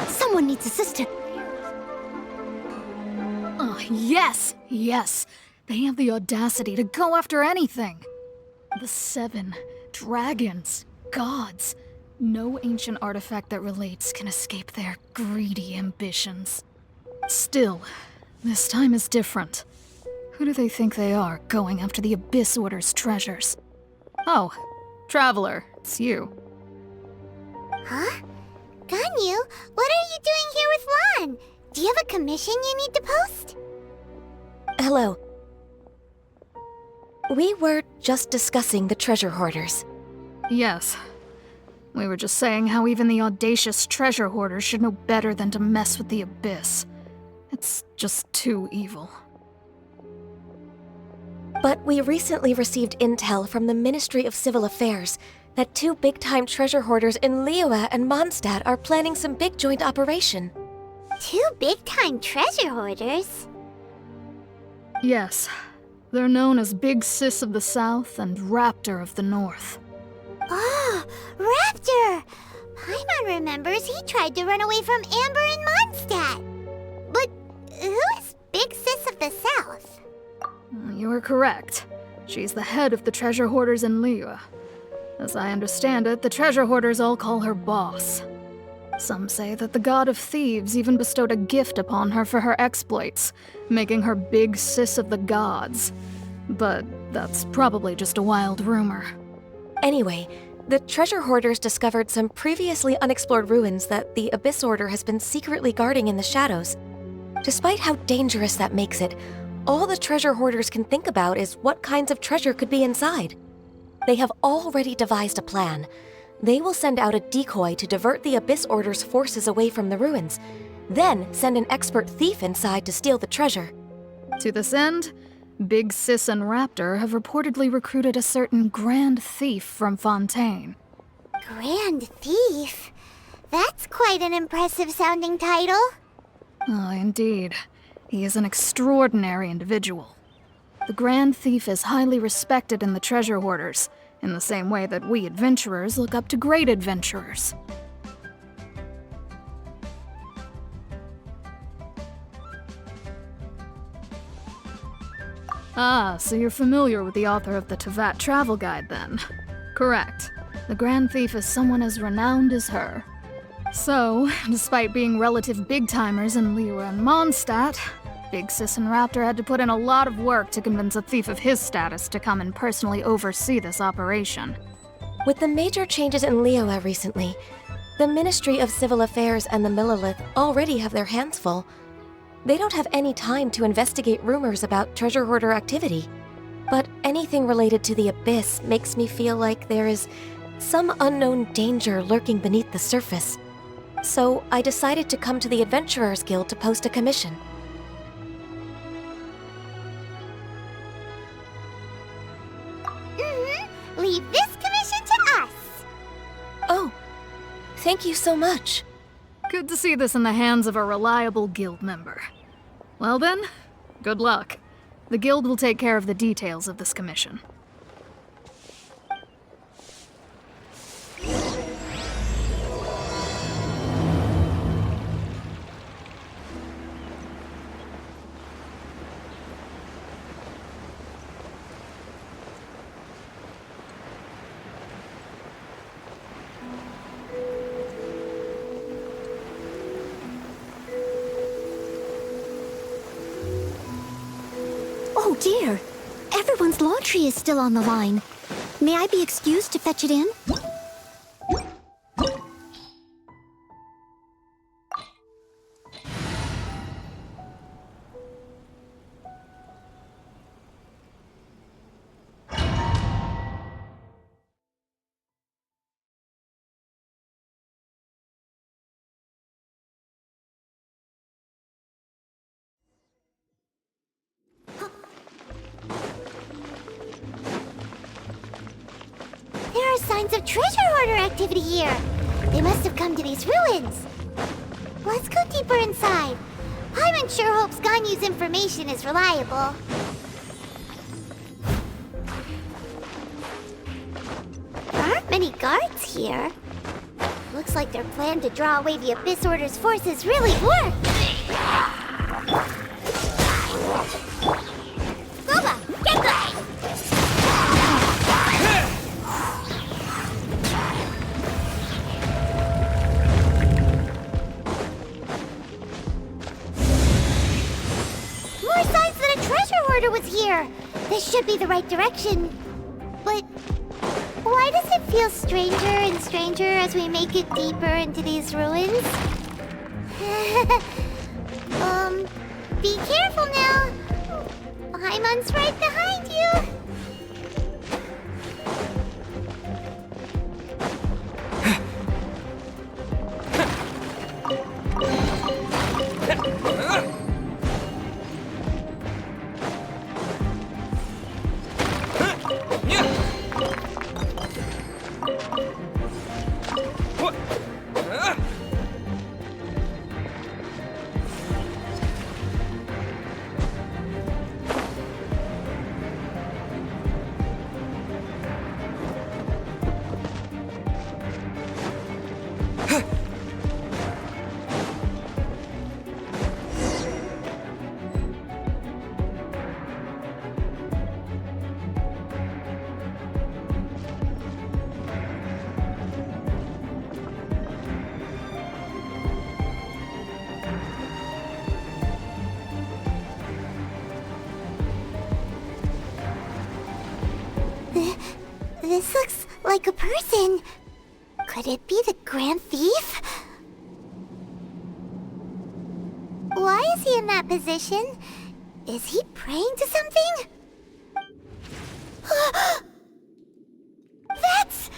Someone needs assistance. Oh, yes! Yes! They have the audacity to go after anything! The 7 dragons, gods. No ancient artifact that relates can escape their greedy ambitions. Still, this time is different. Who do they think they are, going after the Abyss Order's treasures? Oh, Traveler, it's you. Huh? Ganyu, what are you doing here with Lan? Do you have a commission you need to post? Hello. We were just discussing the treasure hoarders. Yes. We were just saying how even the audacious treasure hoarders should know better than to mess with the Abyss. It's just too evil. But we recently received intel from the Ministry of Civil Affairs that 2 big-time treasure hoarders in Liyue and Mondstadt are planning some big joint operation. 2 big-time treasure hoarders? Yes. They're known as Big Sis of the South and Raptor of the North. Oh, Raptor! Paimon remembers he tried to run away from Amber in Mondstadt. But who is Big Sis of the South? You are correct. She's the head of the treasure hoarders in Liyue. As I understand it, the treasure hoarders all call her boss. Some say that the god of thieves even bestowed a gift upon her for her exploits, making her Big Sis of the gods. But that's probably just a wild rumor. Anyway, the treasure hoarders discovered some previously unexplored ruins that the Abyss Order has been secretly guarding in the shadows. Despite how dangerous that makes it, all the treasure hoarders can think about is what kinds of treasure could be inside. They have already devised a plan. They will send out a decoy to divert the Abyss Order's forces away from the ruins, then send an expert thief inside to steal the treasure. To this end, Big Sis and Raptor have reportedly recruited a certain Grand Thief from Fontaine. Grand Thief? That's quite an impressive sounding title. Oh, indeed. He is an extraordinary individual. The Grand Thief is highly respected in the treasure hoarders, in the same way that we adventurers look up to great adventurers. Ah, so you're familiar with the author of the Tevat Travel Guide, then? Correct. The Grand Thief is someone as renowned as her. So, despite being relative big-timers in Liyue and Mondstadt, Big Sis and Raptor had to put in a lot of work to convince a thief of his status to come and personally oversee this operation. With the major changes in Liyue recently, the Ministry of Civil Affairs and the Millelith already have their hands full. They don't have any time to investigate rumors about treasure hoarder activity. But anything related to the Abyss makes me feel like there is some unknown danger lurking beneath the surface. So I decided to come to the Adventurers Guild to post a commission. Leave this commission to us. Oh, thank you so much. Good to see this in the hands of a reliable guild member. Well then, good luck. The guild will take care of the details of this commission. Oh dear! Everyone's laundry is still on the line. May I be excused to fetch it in? There are signs of treasure hoarder activity here. They must have come to these ruins. Let's go deeper inside. Paimon sure hopes Ganyu's information is reliable. There aren't many guards here. Looks like their plan to draw away the Abyss Order's forces really worked. Boba, get them! More signs that a treasure hoarder was here! This should be the right direction. But why does it feel stranger and stranger as we make it deeper into these ruins? Be careful now. Paimon's right behind you. This looks like a person. Could it be the Grand Thief? Why is he in that position? Is he praying to something? That's...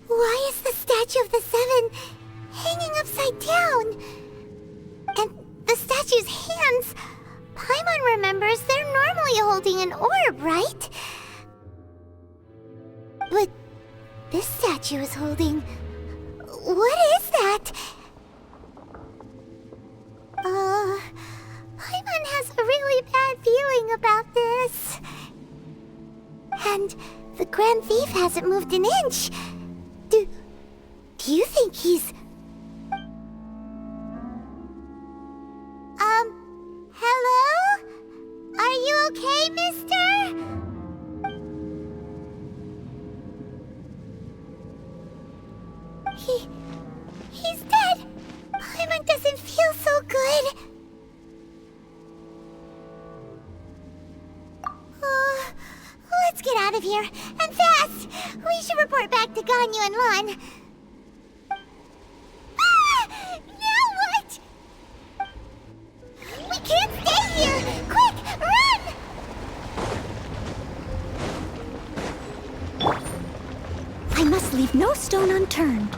Why is the statue of the Seven hanging upside down? And the statue's hands... Paimon remembers they're normally holding an orb, right? But this statue is holding... What is that? Paimon has a really bad feeling about this. And the Grand Thief hasn't moved an inch. Do you think he's... Hello? Are you okay, mister? He's dead. Paimon doesn't feel so good. Let's get out of here, and fast! We should report back to Ganyu and Lon. Now what? We can't stay here! Quick, run! I must leave no stone unturned.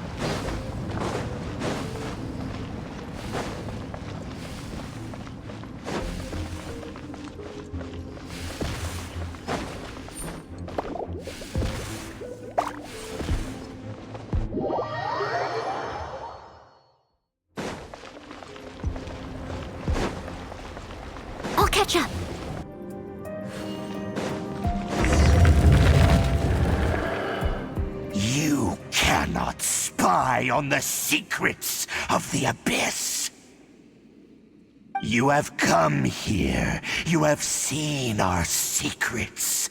I'll catch up. You cannot spy on the secrets of the Abyss. You have come here. You have seen our secrets.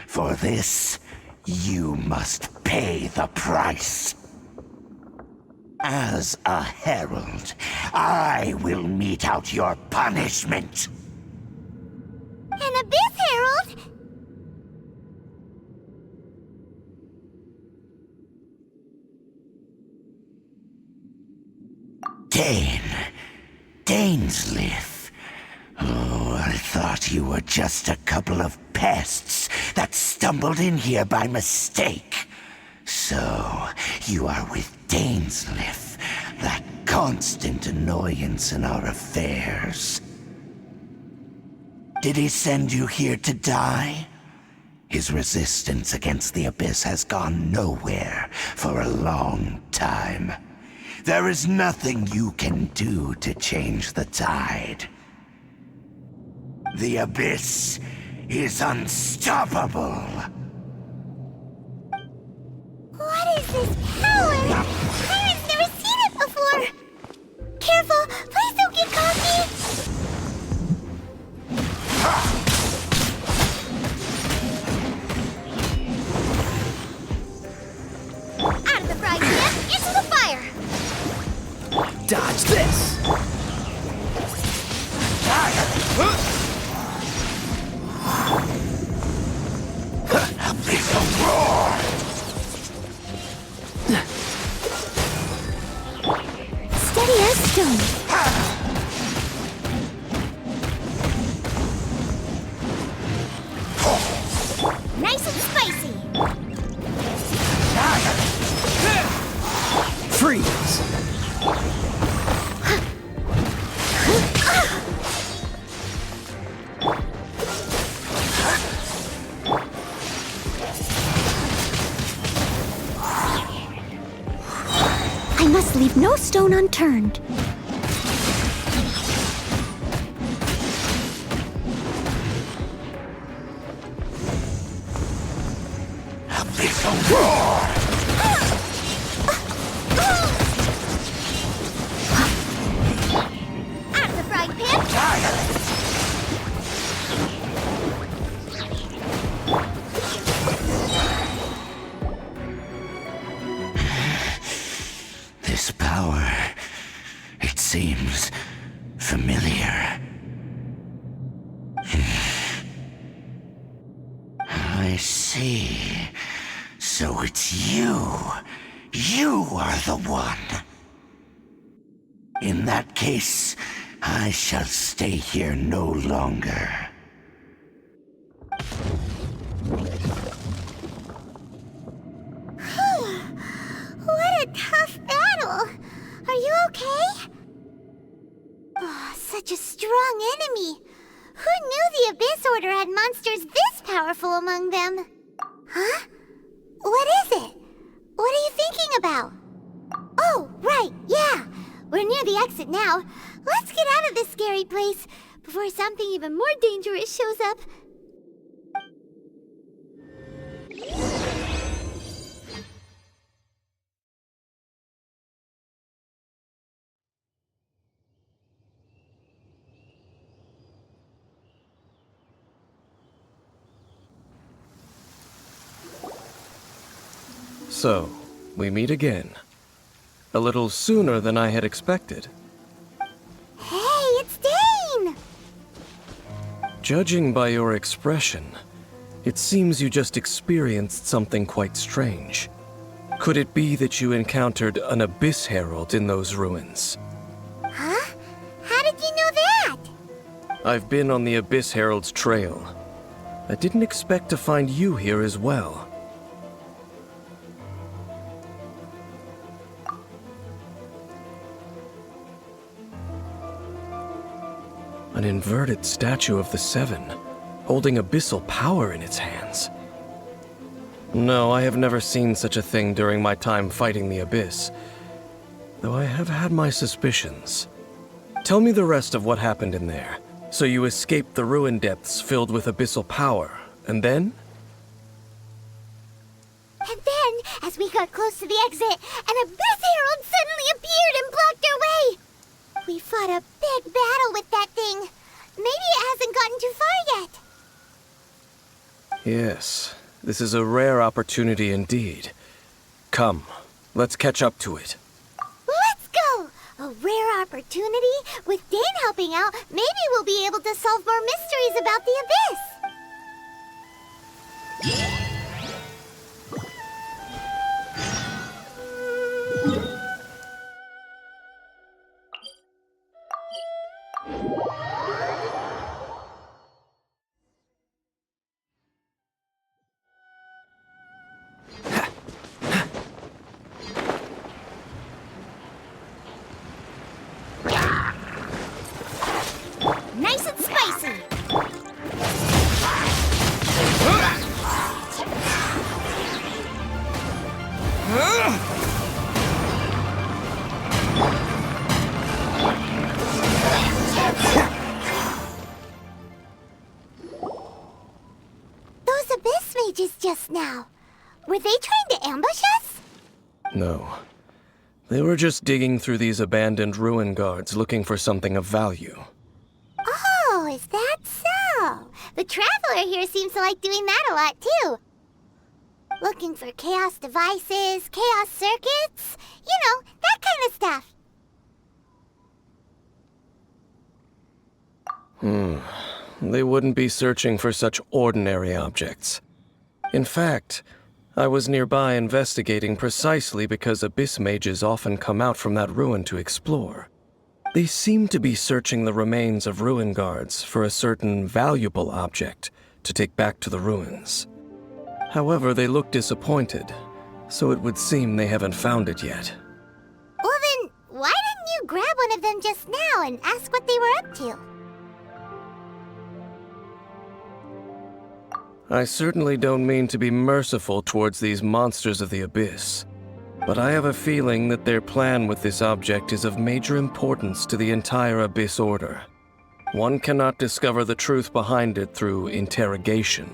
For this, you must pay the price. As a herald, I will mete out your punishment. An Abyss Herald? Dainsleif. Oh, I thought you were just a couple of pests that stumbled in here by mistake. So, you are with Dainsleif, that constant annoyance in our affairs. Did he send you here to die? His His resistance against the Abyss has gone nowhere for a long time. There is nothing you can do to change the tide. The Abyss is unstoppable. What is this power? Pirate's never seen it before. Careful, please don't get cocky. Out of the frying pan, into the fire. Dodge this! Abyssal roar! Steady as stone. Nice and spicy. Freeze! I must leave no stone unturned. Abyssal roar! Out of the frying pan. This power, it seems familiar. I see. So it's you. You are the one. In that case, I shall stay here no longer. What a tough battle! Are you okay? Oh, such a strong enemy! Who knew the Abyss Order had monsters this powerful among them? Huh? What is it? What are you thinking about? Oh, right, yeah! We're near the exit now. Let's get out of this scary place before something even more dangerous shows up. So, we meet again. A little sooner than I had expected. Hey, it's Dane! Judging by your expression, it seems you just experienced something quite strange. Could it be that you encountered an Abyss Herald in those ruins? Huh? How did you know that? I've been on the Abyss Herald's trail. I didn't expect to find you here as well. An inverted statue of the Seven, holding abyssal power in its hands. No, I have never seen such a thing during my time fighting the Abyss, though I have had my suspicions. Tell me the rest of what happened in there. So you escaped the ruin depths filled with abyssal power, and then? And then, as we got close to the exit, an Abyss Herald suddenly appeared and blocked our way! We fought a big battle with that thing. Maybe it hasn't gotten too far yet. Yes, this is a rare opportunity indeed. Come, let's catch up to it. Let's go! A rare opportunity? With Dane helping out, maybe we'll be able to solve more mysteries about the Abyss. Nice and spicy! mages just now? Were they trying to ambush us? No. They were just digging through these abandoned ruin guards looking for something of value. Oh, is that so? The Traveler here seems to like doing that a lot, too. Looking for chaos devices, chaos circuits, you know, that kind of stuff. They wouldn't be searching for such ordinary objects. In fact, I was nearby investigating precisely because Abyss mages often come out from that ruin to explore. They seem to be searching the remains of ruin guards for a certain valuable object to take back to the ruins. However, they look disappointed, so it would seem they haven't found it yet. Well then, why didn't you grab one of them just now and ask what they were up to? I certainly don't mean to be merciful towards these monsters of the Abyss, but I have a feeling that their plan with this object is of major importance to the entire Abyss Order. One cannot discover the truth behind it through interrogation.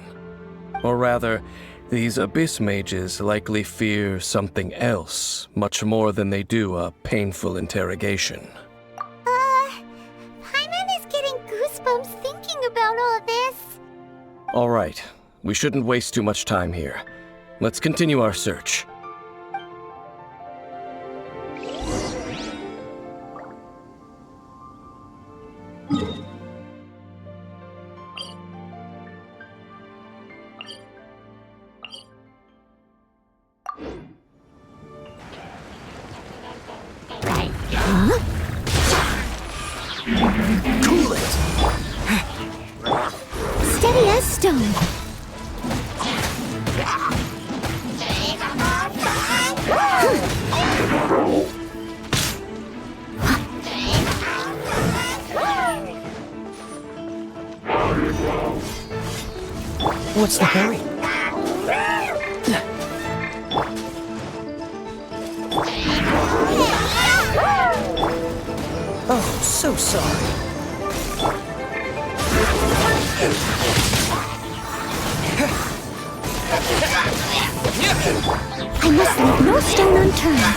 Or rather, these Abyss mages likely fear something else much more than they do a painful interrogation. Paimon is getting goosebumps thinking about all this. All right, we shouldn't waste too much time here. Let's continue our search. Cool it! Steady as stone. What's the hurry? Oh, so sorry. I must leave no stone unturned.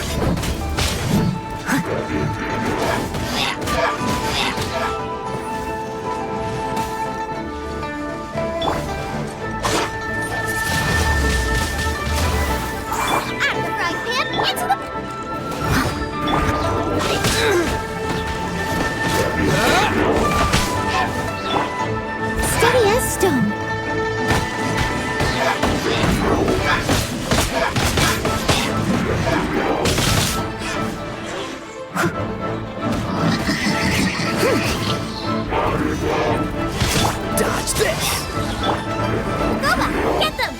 Steady as stone. Dodge this! Nova, get them!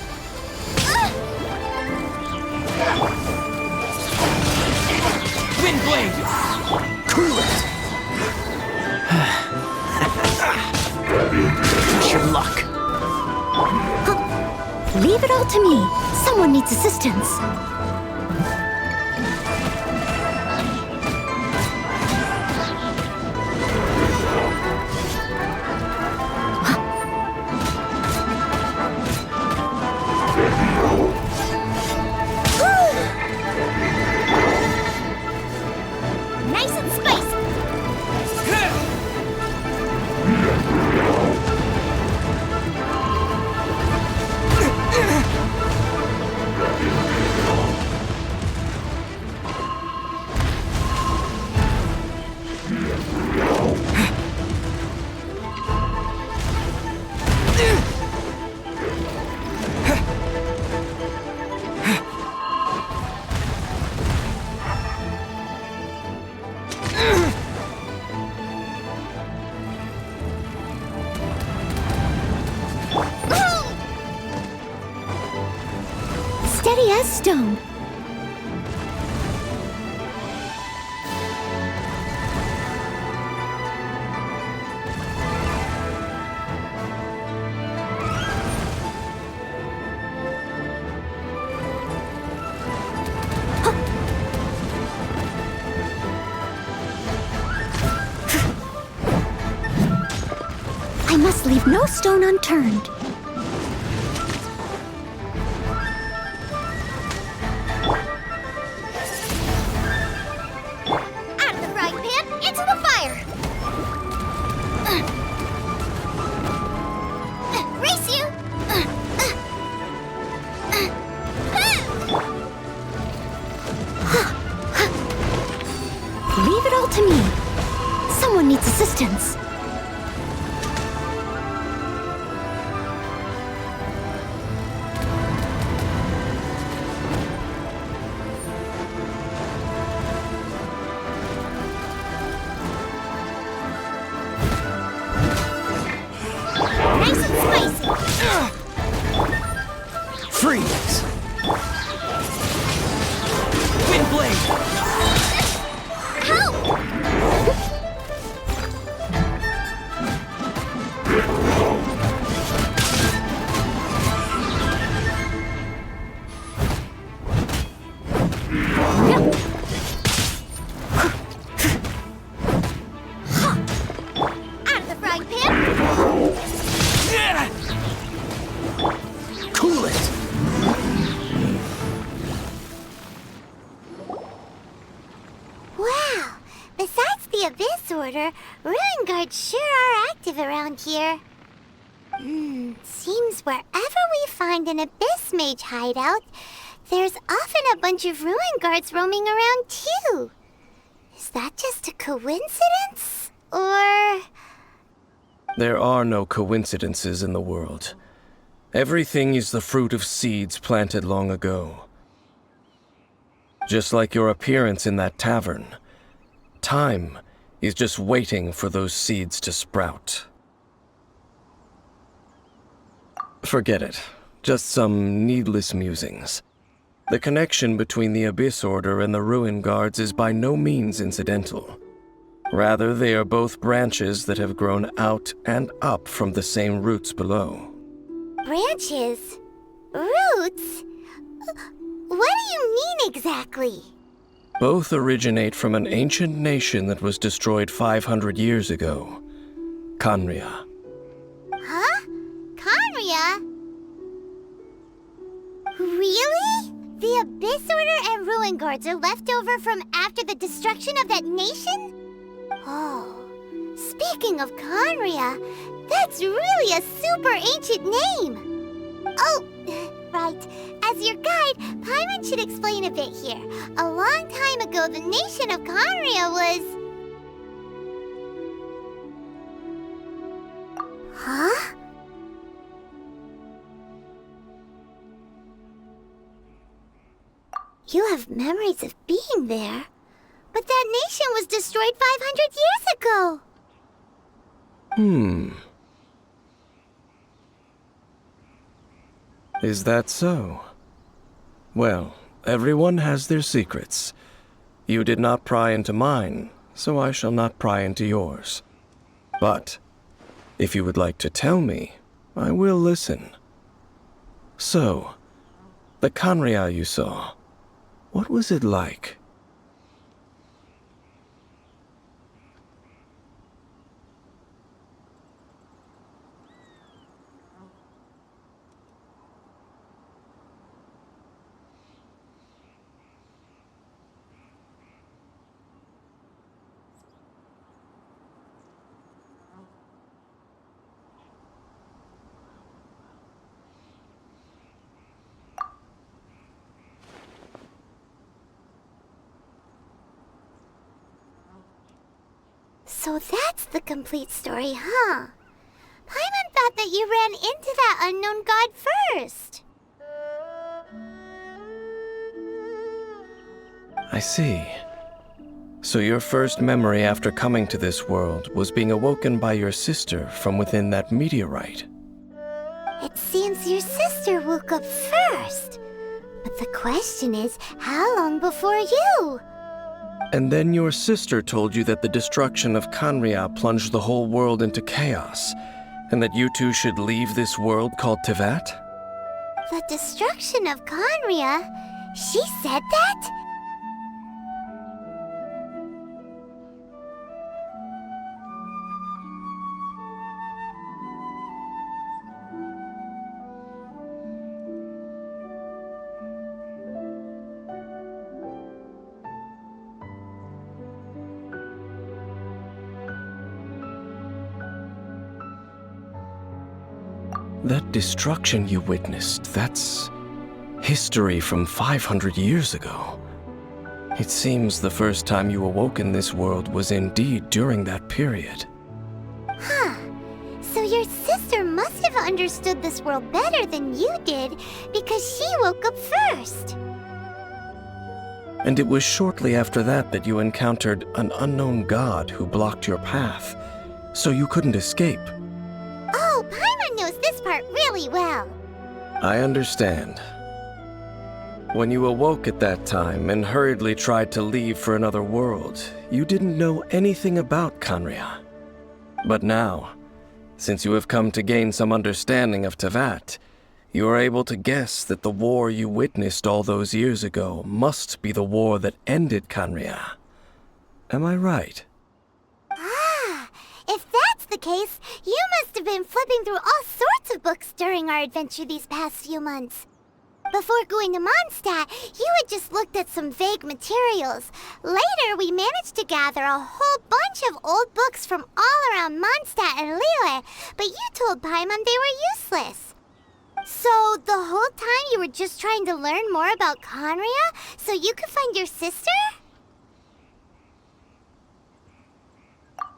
Wind blade! Cool it! Push your luck. Leave it all to me. Someone needs assistance. Nice and spicy! Steady as stone. I must leave no stone unturned. distance. Nice and spicy. Freeze! Wind blade! Help! Out of the frying pan. Cool it! Wow! Besides the Abyss Order, Ruin Guards sure are active around here. Seems wherever we find an Abyss Mage hideout, there's often a bunch of Ruin Guards roaming around too. Is that just a coincidence? Or... There are no coincidences in the world. Everything is the fruit of seeds planted long ago. Just like your appearance in that tavern, time is just waiting for those seeds to sprout. Forget it. Just some needless musings. The connection between the Abyss Order and the Ruin Guards is by no means incidental. Rather, they are both branches that have grown out and up from the same roots below. branches? Roots? What do you mean exactly? Both originate from an ancient nation that was destroyed 500 years ago. Khaenri'ah. Huh? Khaenri'ah? Really? The Abyss Order and Ruin Guards are left over from after the destruction of that nation? Oh, speaking of Khaenri'ah, that's really a super ancient name. Oh, right. As your guide, Paimon should explain a bit here. A long time ago, the nation of Khaenri'ah was... Huh? You have memories of being there. But that nation was destroyed 500 years ago. Is that so? Well, everyone has their secrets. You did not pry into mine, so I shall not pry into yours. But, if you would like to tell me, I will listen. So, the Khaenri'ah you saw, what was it like? So that's the complete story, huh? Paimon thought that you ran into that unknown god first. I see. So your first memory after coming to this world was being awoken by your sister from within that meteorite. It seems your sister woke up first. But the question is, how long before you? And then your sister told you that the destruction of Khaenri'ah plunged the whole world into chaos, and that you two should leave this world called Teyvat? The destruction of Khaenri'ah? She said that? That destruction you witnessed, that's history from 500 years ago. It seems the first time you awoke in this world was indeed during that period. Huh. So your sister must have understood this world better than you did, because she woke up first. And it was shortly after that you encountered an unknown god who blocked your path, so you couldn't escape. Oh, Paimon knows this part really well. I understand. When you awoke at that time and hurriedly tried to leave for another world, you didn't know anything about Khaenri'ah. But now, since you have come to gain some understanding of Teyvat, you are able to guess that the war you witnessed all those years ago must be the war that ended Khaenri'ah. Am I right? Ah, if that's the case, you must have been flipping through all sorts of books during our adventure these past few months. Before going to Mondstadt, you had just looked at some vague materials. Later, we managed to gather a whole bunch of old books from all around Mondstadt and Liyue, but you told Paimon they were useless. So, the whole time you were just trying to learn more about Khaenri'ah so you could find your sister?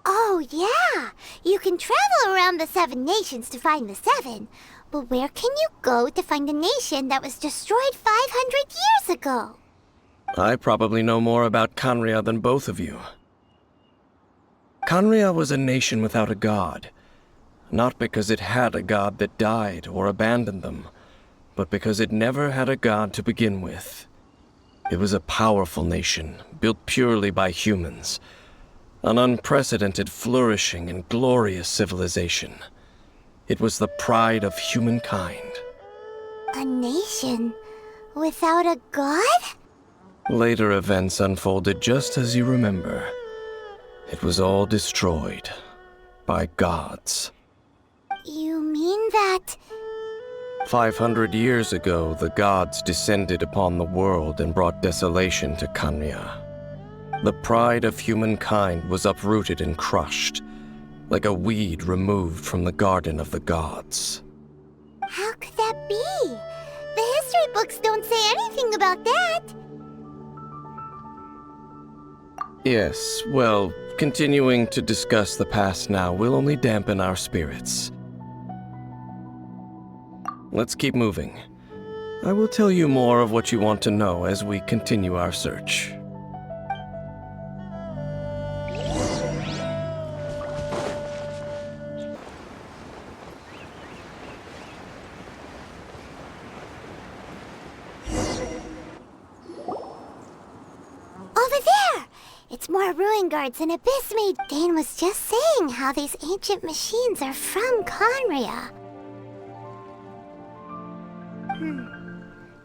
Oh, yeah. You can travel around the 7 nations to find the 7. But where can you go to find a nation that was destroyed 500 years ago? I probably know more about Khaenri'ah than both of you. Khaenri'ah was a nation without a god. Not because it had a god that died or abandoned them, but because it never had a god to begin with. It was a powerful nation, built purely by humans. An unprecedented, flourishing, and glorious civilization. It was the pride of humankind. A nation without a god? Later events unfolded just as you remember. It was all destroyed by gods. You mean that... 500 years ago, the gods descended upon the world and brought desolation to Khaenri'ah. The pride of humankind was uprooted and crushed, like a weed removed from the garden of the gods. How could that be? The history books don't say anything about that. Yes, well, continuing to discuss the past now will only dampen our spirits. Let's keep moving. I will tell you more of what you want to know as we continue our search. Over there! It's more ruin guards and Abyss made. Dane was just saying how these ancient machines are from Khaenri'ah.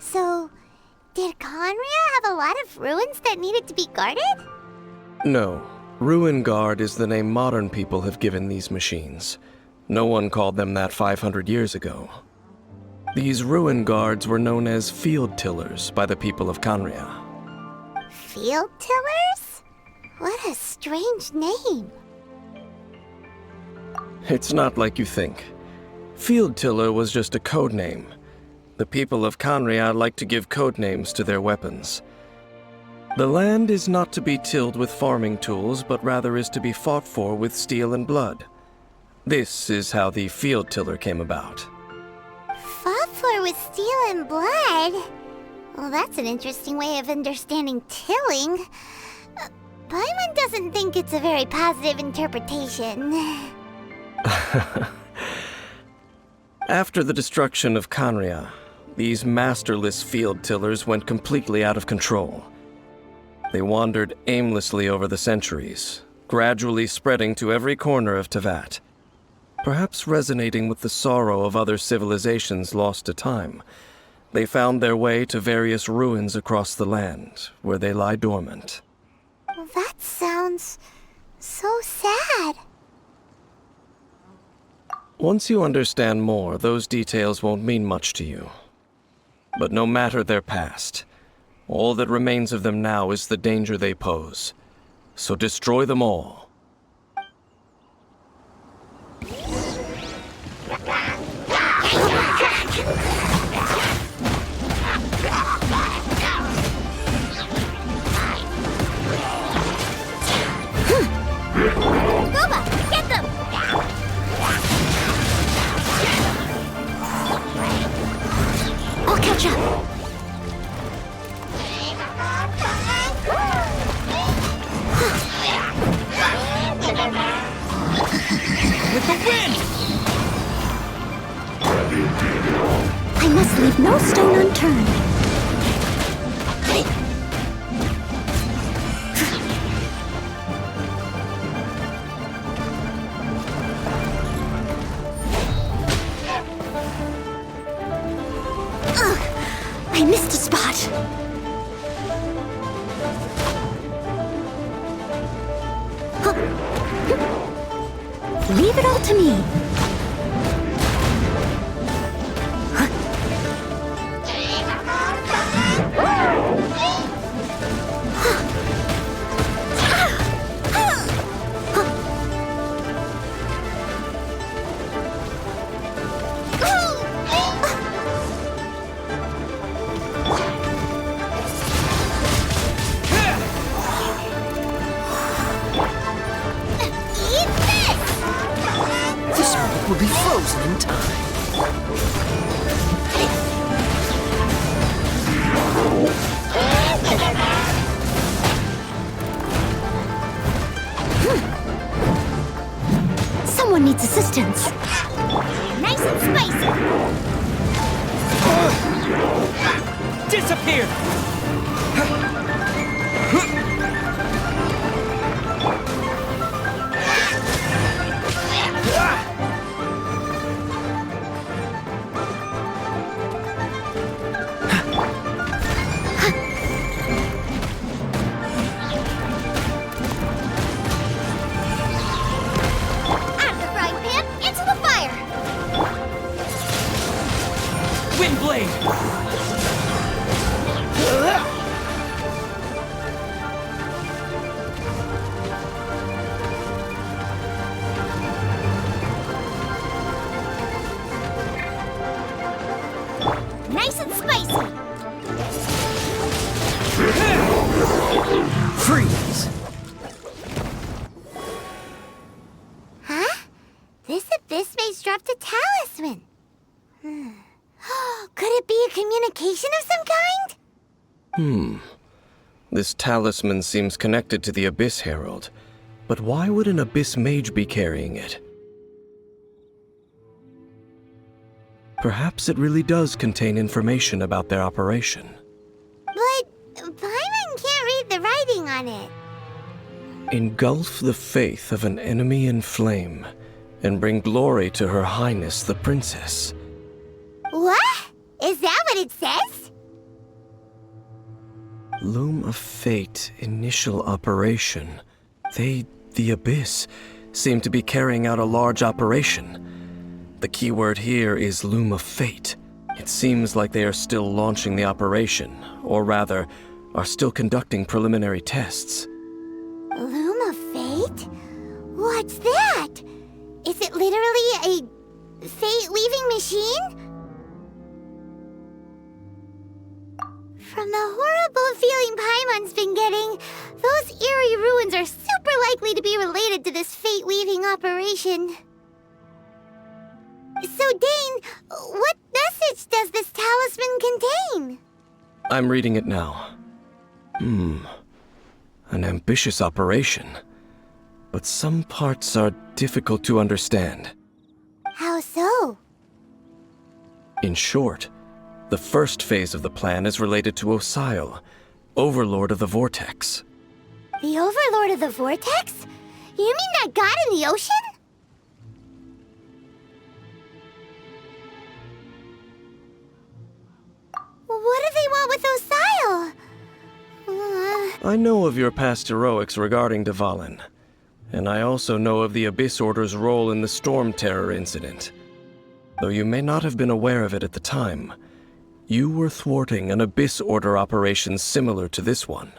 So, did Khaenri'ah have a lot of ruins that needed to be guarded? No. Ruin Guard is the name modern people have given these machines. No one called them that 500 years ago. These Ruin Guards were known as Field Tillers by the people of Khaenri'ah. Field Tillers? What a strange name. It's not like you think. Field Tiller was just a code name. The people of Khaenri'ah like to give code names to their weapons. The land is not to be tilled with farming tools, but rather is to be fought for with steel and blood. This is how the Field Tiller came about. Fought for with steel and blood? Well, that's an interesting way of understanding tilling. Paimon doesn't think it's a very positive interpretation. After the destruction of Khaenri'ah, these masterless field tillers went completely out of control. They wandered aimlessly over the centuries, gradually spreading to every corner of Teyvat. Perhaps resonating with the sorrow of other civilizations lost to time, they found their way to various ruins across the land, where they lie dormant. That sounds so sad. Once you understand more, those details won't mean much to you. But no matter their past, all that remains of them now is the danger they pose. So destroy them all. Boba, get them! catch up. With the wind! I must leave no stone unturned. I missed a spot. Leave it all to me. Will be frozen in time. Someone needs assistance. Nice and spicy. Disappear! Nice and spicy. Freeze! Huh? This abyss maze dropped a talisman. Could it be a communication of some kind? This talisman seems connected to the Abyss Herald. But why would an Abyss mage be carrying it? Perhaps it really does contain information about their operation. But Paimon can't read the writing on it. Engulf the faith of an enemy in flame, and bring glory to Her Highness the Princess. What? Is that what it says? Loom of Fate, initial operation. They, the Abyss, seem to be carrying out a large operation. The keyword here is Loom of Fate. It seems like they are still launching the operation, or rather, are still conducting preliminary tests. Loom of Fate? What's that? Is it literally a fate-weaving machine? From the horrible feeling Paimon's been getting, those eerie ruins are super likely to be related to this fate-weaving operation. So, Dane, what message does this talisman contain? I'm reading it now. An ambitious operation. But some parts are difficult to understand. How so? In short, the first phase of the plan is related to Osile, Overlord of the Vortex. The Overlord of the Vortex? You mean that god in the ocean? What do they want with Osile? I know of your past heroics regarding Dvalin, and I also know of the Abyss Order's role in the Storm Terror incident. Though you may not have been aware of it at the time, you were thwarting an Abyss Order operation similar to this one.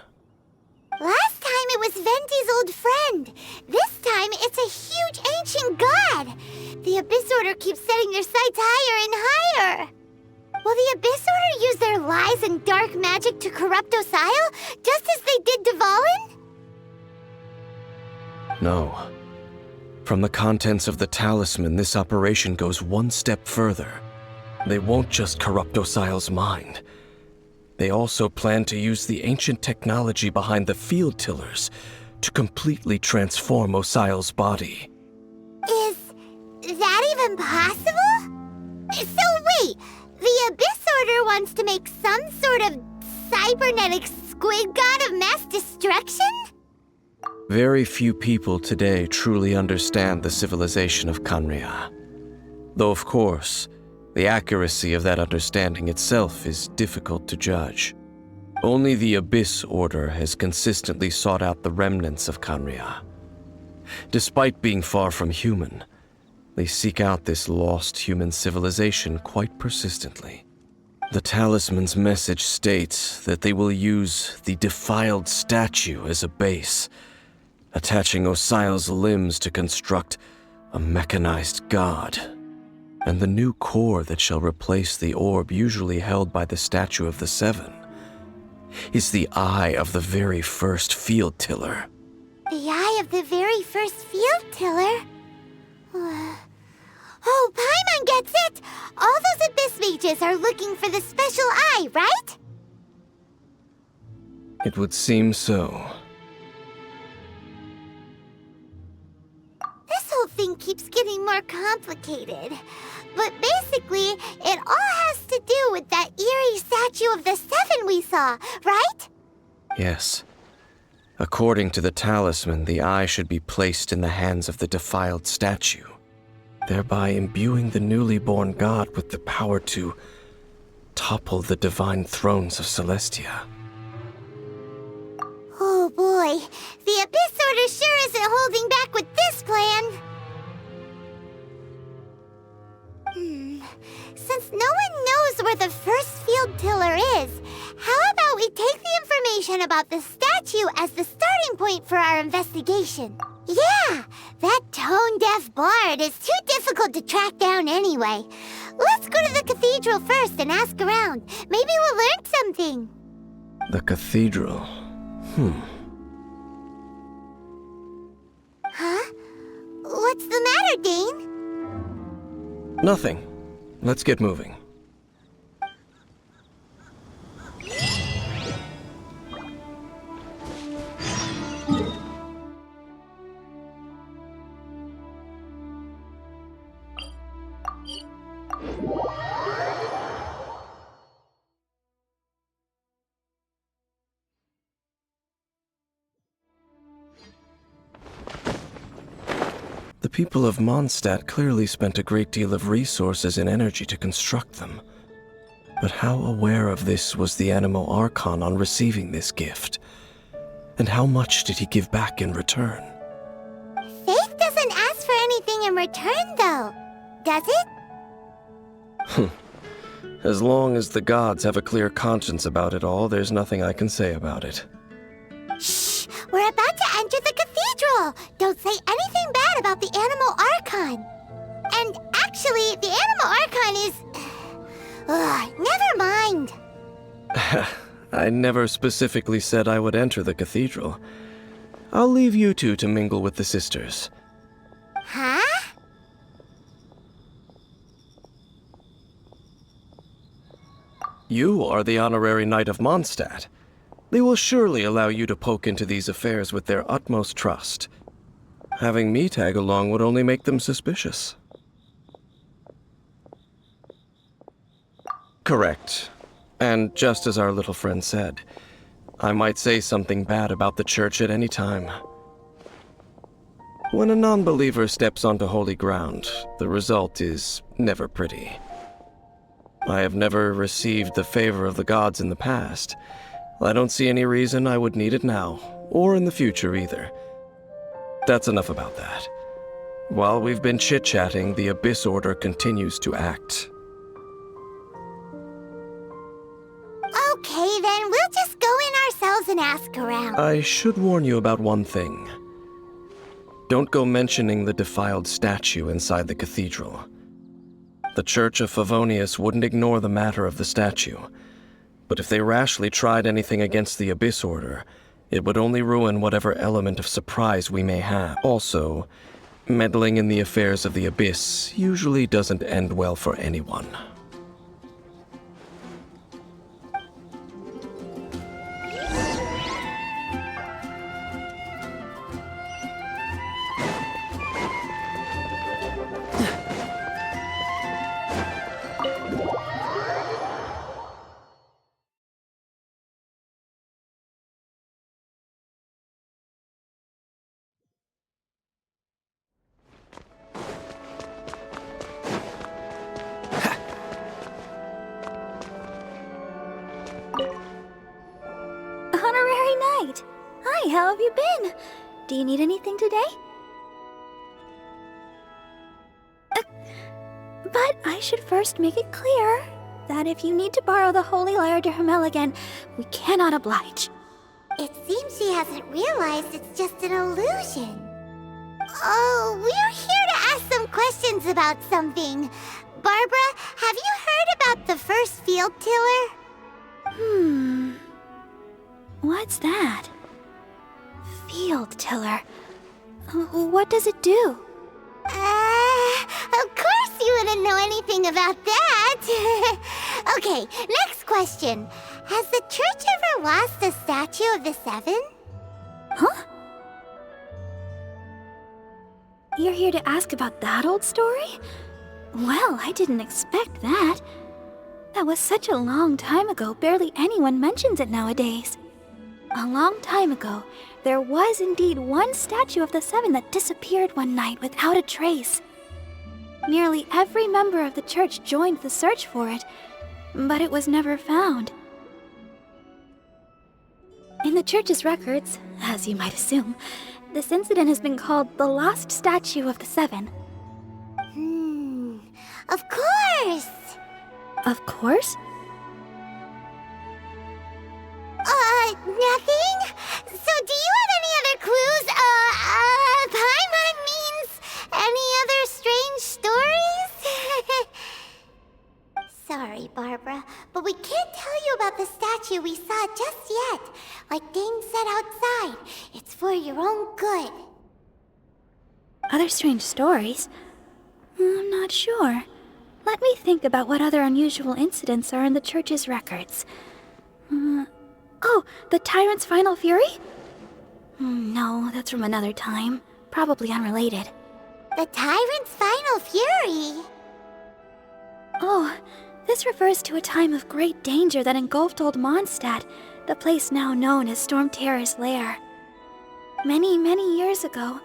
Last time it was Venti's old friend. This time it's a huge ancient god. The Abyss Order keeps setting their sights higher and higher. Will the Abyss Order use their lies and dark magic to corrupt Osile, just as they did Dvalin? No. From the contents of the talisman, this operation goes one step further. They won't just corrupt Osial's mind. They also plan to use the ancient technology behind the field tillers to completely transform Osial's body. Is that even possible? So wait, the Abyss Order wants to make some sort of cybernetic squid god of mass destruction? Very few people today truly understand the civilization of Khaenri'ah. Though of course, the accuracy of that understanding itself is difficult to judge. Only the Abyss Order has consistently sought out the remnants of Khaenri'ah. Despite being far from human, they seek out this lost human civilization quite persistently. The talisman's message states that they will use the defiled statue as a base, attaching Osial's limbs to construct a mechanized god. And the new core that shall replace the orb usually held by the statue of the Seven is the eye of the very first field tiller. The eye of the very first field tiller? Oh, Paimon gets it! All those Abyss mages are looking for the special eye, right? It would seem so. This whole thing keeps getting more complicated. But basically, it all has to do with that eerie statue of the Seven we saw, right? Yes. According to the talisman, the eye should be placed in the hands of the defiled statue, thereby imbuing the newly born god with the power to topple the divine thrones of Celestia. Oh boy, the Abyss Order sure isn't holding back with this plan. Since no one knows where the first field tiller is, how about we take the information about the statue as the starting point for our investigation? Yeah, that tone-deaf bard is too difficult to track down anyway. Let's go to the cathedral first and ask around. Maybe we'll learn something. The cathedral. Huh? What's the matter, Dane? Nothing. Let's get moving. The people of Mondstadt clearly spent a great deal of resources and energy to construct them. But how aware of this was the Animo Archon on receiving this gift? And how much did he give back in return? Faith doesn't ask for anything in return, though, does it? As long as the gods have a clear conscience about it all, there's nothing I can say about it. Shh! We're about to enter the cathedral! Don't say anything bad about the Animo Archon! And actually, the Animo Archon is... never mind! I never specifically said I would enter the cathedral. I'll leave you two to mingle with the sisters. Huh? You are the honorary knight of Mondstadt. They will surely allow you to poke into these affairs with their utmost trust. Having me tag along would only make them suspicious. Correct. And just as our little friend said, I might say something bad about the church at any time. When a non-believer steps onto holy ground, the result is never pretty. I have never received the favor of the gods in the past. I don't see any reason I would need it now, or in the future either. That's enough about that. While we've been chit-chatting, the Abyss Order continues to act. Okay, then we'll just go in ourselves and ask around. I should warn you about one thing. Don't go mentioning the defiled statue inside the cathedral. The Church of Favonius wouldn't ignore the matter of the statue, but if they rashly tried anything against the Abyss Order, it would only ruin whatever element of surprise we may have. Also, meddling in the affairs of the Abyss usually doesn't end well for anyone. Knight. Hi, how have you been? Do you need anything today? But I should first make it clear that if you need to borrow the Holy Lyre to Hermel again, we cannot oblige. It seems she hasn't realized it's just an illusion. Oh, we're here to ask some questions about something. Barbara, have you heard about the first field tiller? What's that? Field tiller. What does it do? Of course you wouldn't know anything about that. Okay, next question. Has the church ever lost a statue of the Seven? Huh? You're here to ask about that old story? Well, I didn't expect that. That was such a long time ago, barely anyone mentions it nowadays. A long time ago, there was indeed one statue of the Seven that disappeared one night without a trace. Nearly every member of the church joined the search for it, but it was never found. In the church's records, as you might assume, this incident has been called the Lost Statue of the Seven. Of course! Of course? Nothing? So do you have any other clues? Paimon means any other strange stories? Sorry, Barbara, but we can't tell you about the statue we saw just yet. Like Dane said outside, it's for your own good. Other strange stories? I'm not sure. Let me think about what other unusual incidents are in the church's records. Oh, the Tyrant's Final Fury? No, that's from another time. Probably unrelated. The Tyrant's Final Fury? Oh, this refers to a time of great danger that engulfed old Mondstadt, the place now known as Storm Terror's lair. Many, many years ago,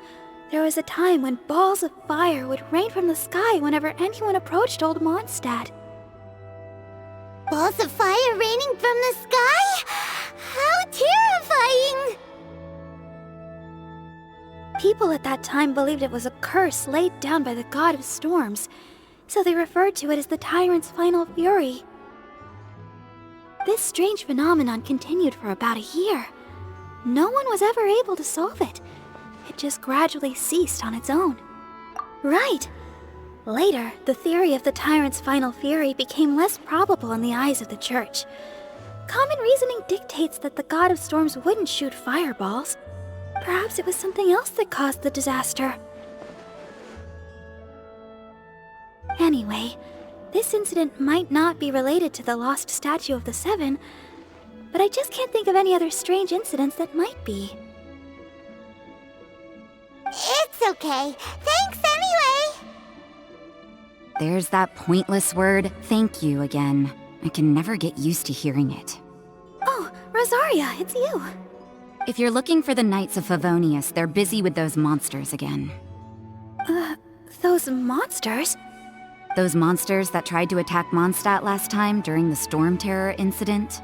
there was a time when balls of fire would rain from the sky whenever anyone approached old Mondstadt. Balls of fire raining from the sky? How terrifying! People at that time believed it was a curse laid down by the god of storms, so they referred to it as the Tyrant's Final Fury. This strange phenomenon continued for about a year. No one was ever able to solve it. It just gradually ceased on its own. Right! Later, the theory of the Tyrant's Final Fury became less probable in the eyes of the church. Common reasoning dictates that the god of storms wouldn't shoot fireballs. Perhaps it was something else that caused the disaster. Anyway, this incident might not be related to the lost statue of the Seven, but I just can't think of any other strange incidents that might be. It's okay. Thanks anyway! There's that pointless word, thank you, again. I can never get used to hearing it. Oh, Rosaria, it's you. If you're looking for the Knights of Favonius, they're busy with those monsters again. Those monsters? Those monsters that tried to attack Mondstadt last time during the Storm Terror incident?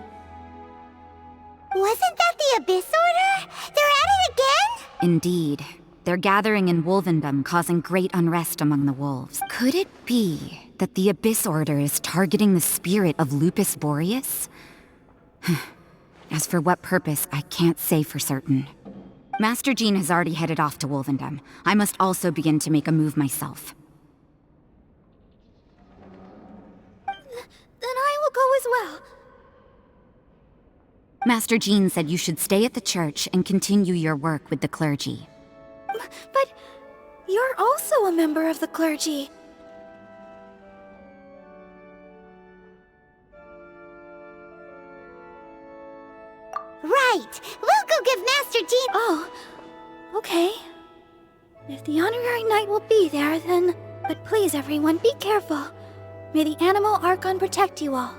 Wasn't that the Abyss Order? They're at it again? Indeed. They're gathering in Wolvendom, causing great unrest among the wolves. Could it be that the Abyss Order is targeting the spirit of Lupus Boreas? As for what purpose, I can't say for certain. Master Jean has already headed off to Wolvendom. I must also begin to make a move myself. Then I will go as well. Master Jean said you should stay at the church and continue your work with the clergy. But you're also a member of the clergy. Right! We'll go give Master Jean— Oh, okay. If the honorary knight will be there, then... But please, everyone, be careful. May the animal Archon protect you all.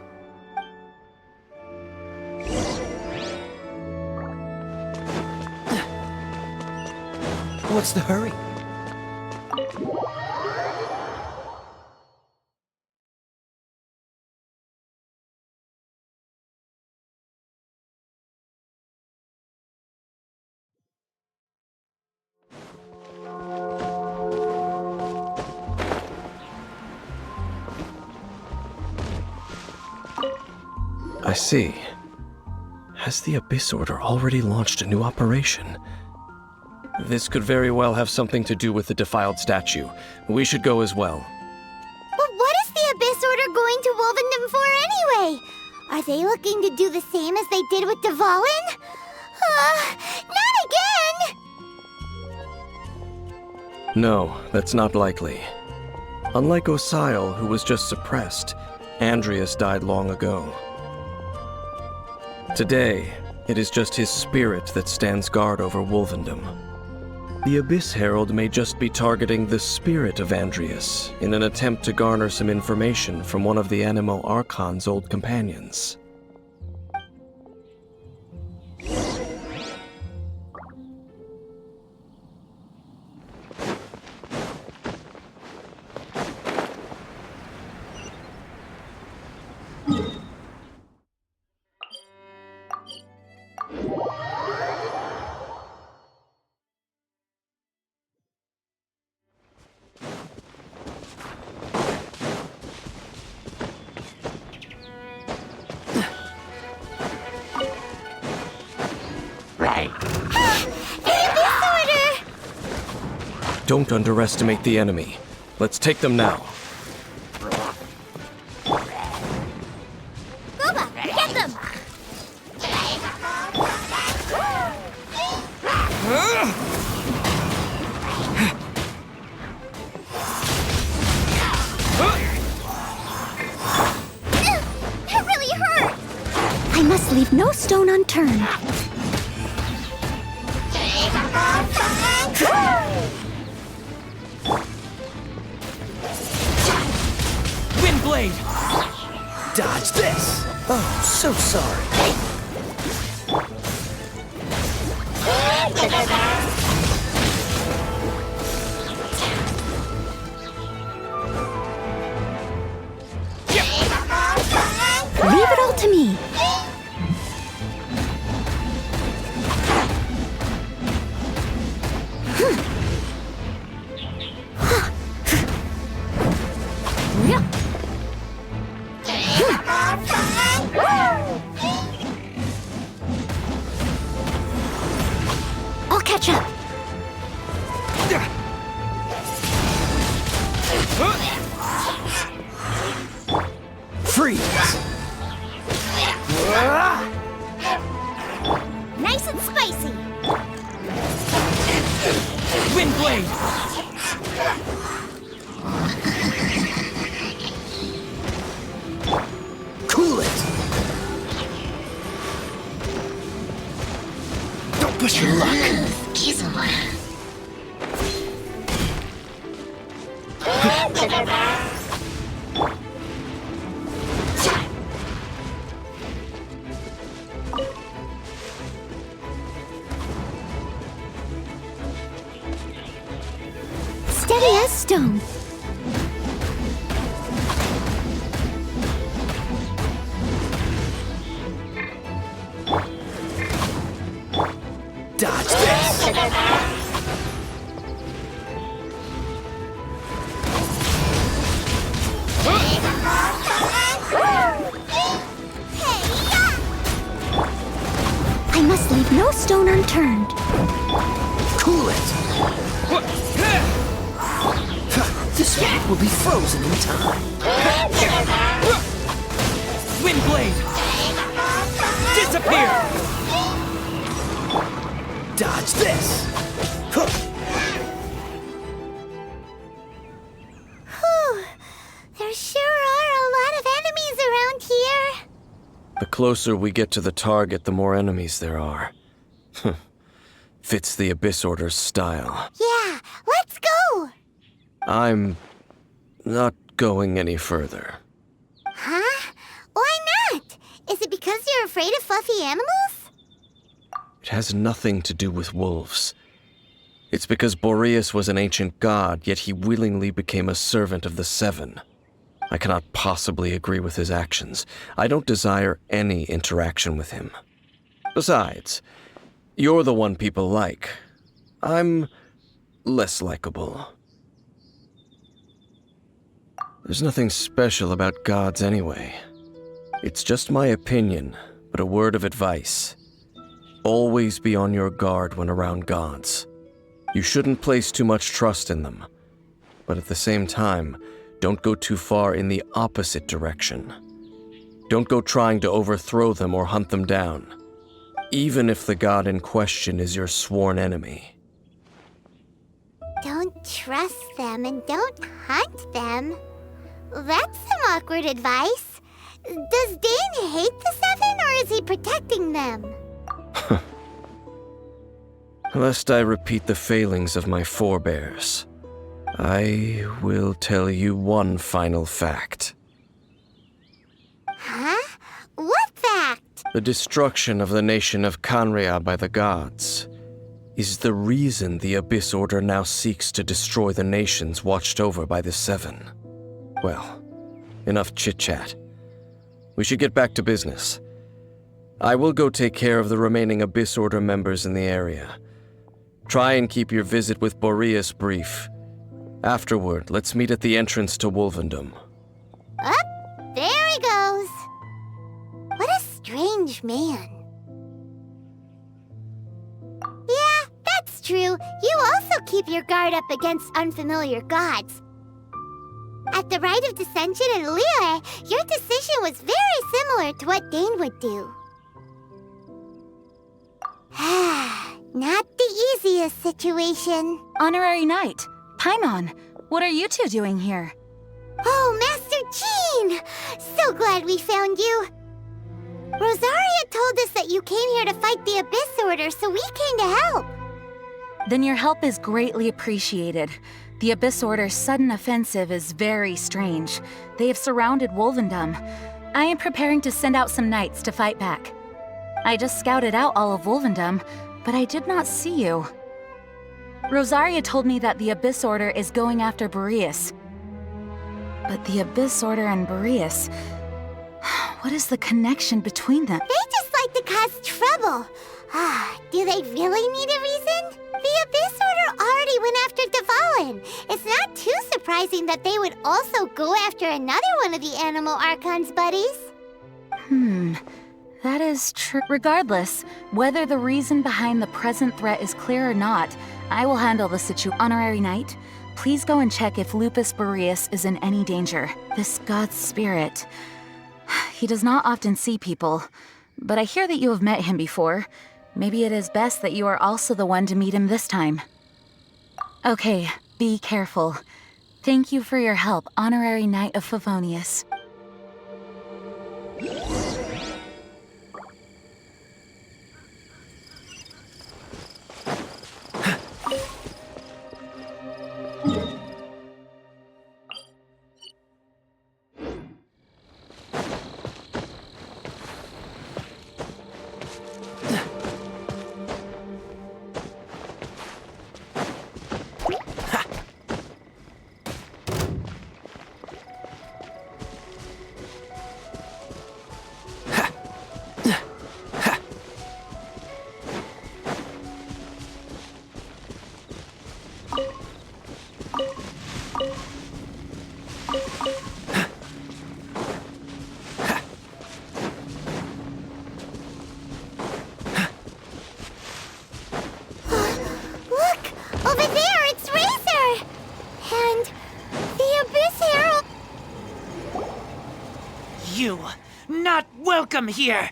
What's the hurry? I see. Has the Abyss Order already launched a new operation? This could very well have something to do with the defiled statue. We should go as well. But what is the Abyss Order going to Wolvendom for anyway? Are they looking to do the same as they did with Dvalin? Not again! No, that's not likely. Unlike Osile, who was just suppressed, Andreas died long ago. Today, it is just his spirit that stands guard over Wolvendom. The Abyss Herald may just be targeting the spirit of Andreas in an attempt to garner some information from one of the Animo Archons' old companions. Don't underestimate the enemy. Let's take them now. Boba, get them! That really hurt! I must leave no stone unturned. Windblade! Dodge this! Oh, so sorry. Leave it all to me. I'll catch up. Freeze! Nice and spicy. Windblade! Cool it! Don't push your luck! Steady as stone. Dodge this! I must leave no stone unturned. Cool it! This one will be frozen in time. Windblade! Disappear! Dodge this! Whew. There sure are a lot of enemies around here. The closer we get to the target, the more enemies there are. Fits the Abyss Order's style. Yeah, let's go! I'm not going any further. Huh? Why not? Is it because you're afraid of fluffy animals? It has nothing to do with wolves. It's because Boreas was an ancient god, yet he willingly became a servant of the Seven. I cannot possibly agree with his actions. I don't desire any interaction with him. Besides, you're the one people like. I'm less likable. There's nothing special about gods anyway. It's just my opinion, but a word of advice. Always be on your guard when around gods. You shouldn't place too much trust in them, but at the same time, don't go too far in the opposite direction. Don't go trying to overthrow them or hunt them down, even if the god in question is your sworn enemy. Don't trust them and don't hunt them. That's some awkward advice. Does Dane hate the Seven, or is he protecting them? Lest I repeat the failings of my forebears, I will tell you one final fact. Huh? What fact? The destruction of the nation of Khaenri'ah by the gods is the reason the Abyss Order now seeks to destroy the nations watched over by the Seven. Well, enough chit-chat. We should get back to business. I will go take care of the remaining Abyss Order members in the area. Try and keep your visit with Boreas brief. Afterward, let's meet at the entrance to Wolvendom. Up, there he goes. What a strange man. Yeah, that's true. You also keep your guard up against unfamiliar gods. At the Rite of Dissension in Liyue, your decision was very similar to what Dane would do. Not the easiest situation. Honorary Knight, Paimon, what are you two doing here? Oh, Master Jean! So glad we found you. Rosaria told us that you came here to fight the Abyss Order, so we came to help. Then your help is greatly appreciated. The Abyss Order's sudden offensive is very strange. They have surrounded Wolvendom. I am preparing to send out some knights to fight back. I just scouted out all of Wolvendom, but I did not see you. Rosaria told me that the Abyss Order is going after Boreas. But the Abyss Order and Boreas... what is the connection between them? They just like to cause trouble. Do they really need a reason? The Abyss Order already went after Dvalin. It's not too surprising that they would also go after another one of the Animal Archons buddies. That is true. Regardless, whether the reason behind the present threat is clear or not, I will handle the situation. Honorary Knight, please go and check if Lupus Boreas is in any danger. This god's spirit... he does not often see people, but I hear that you have met him before. Maybe it is best that you are also the one to meet him this time. Okay, be careful. Thank you for your help, Honorary Knight of Favonius. Not welcome here!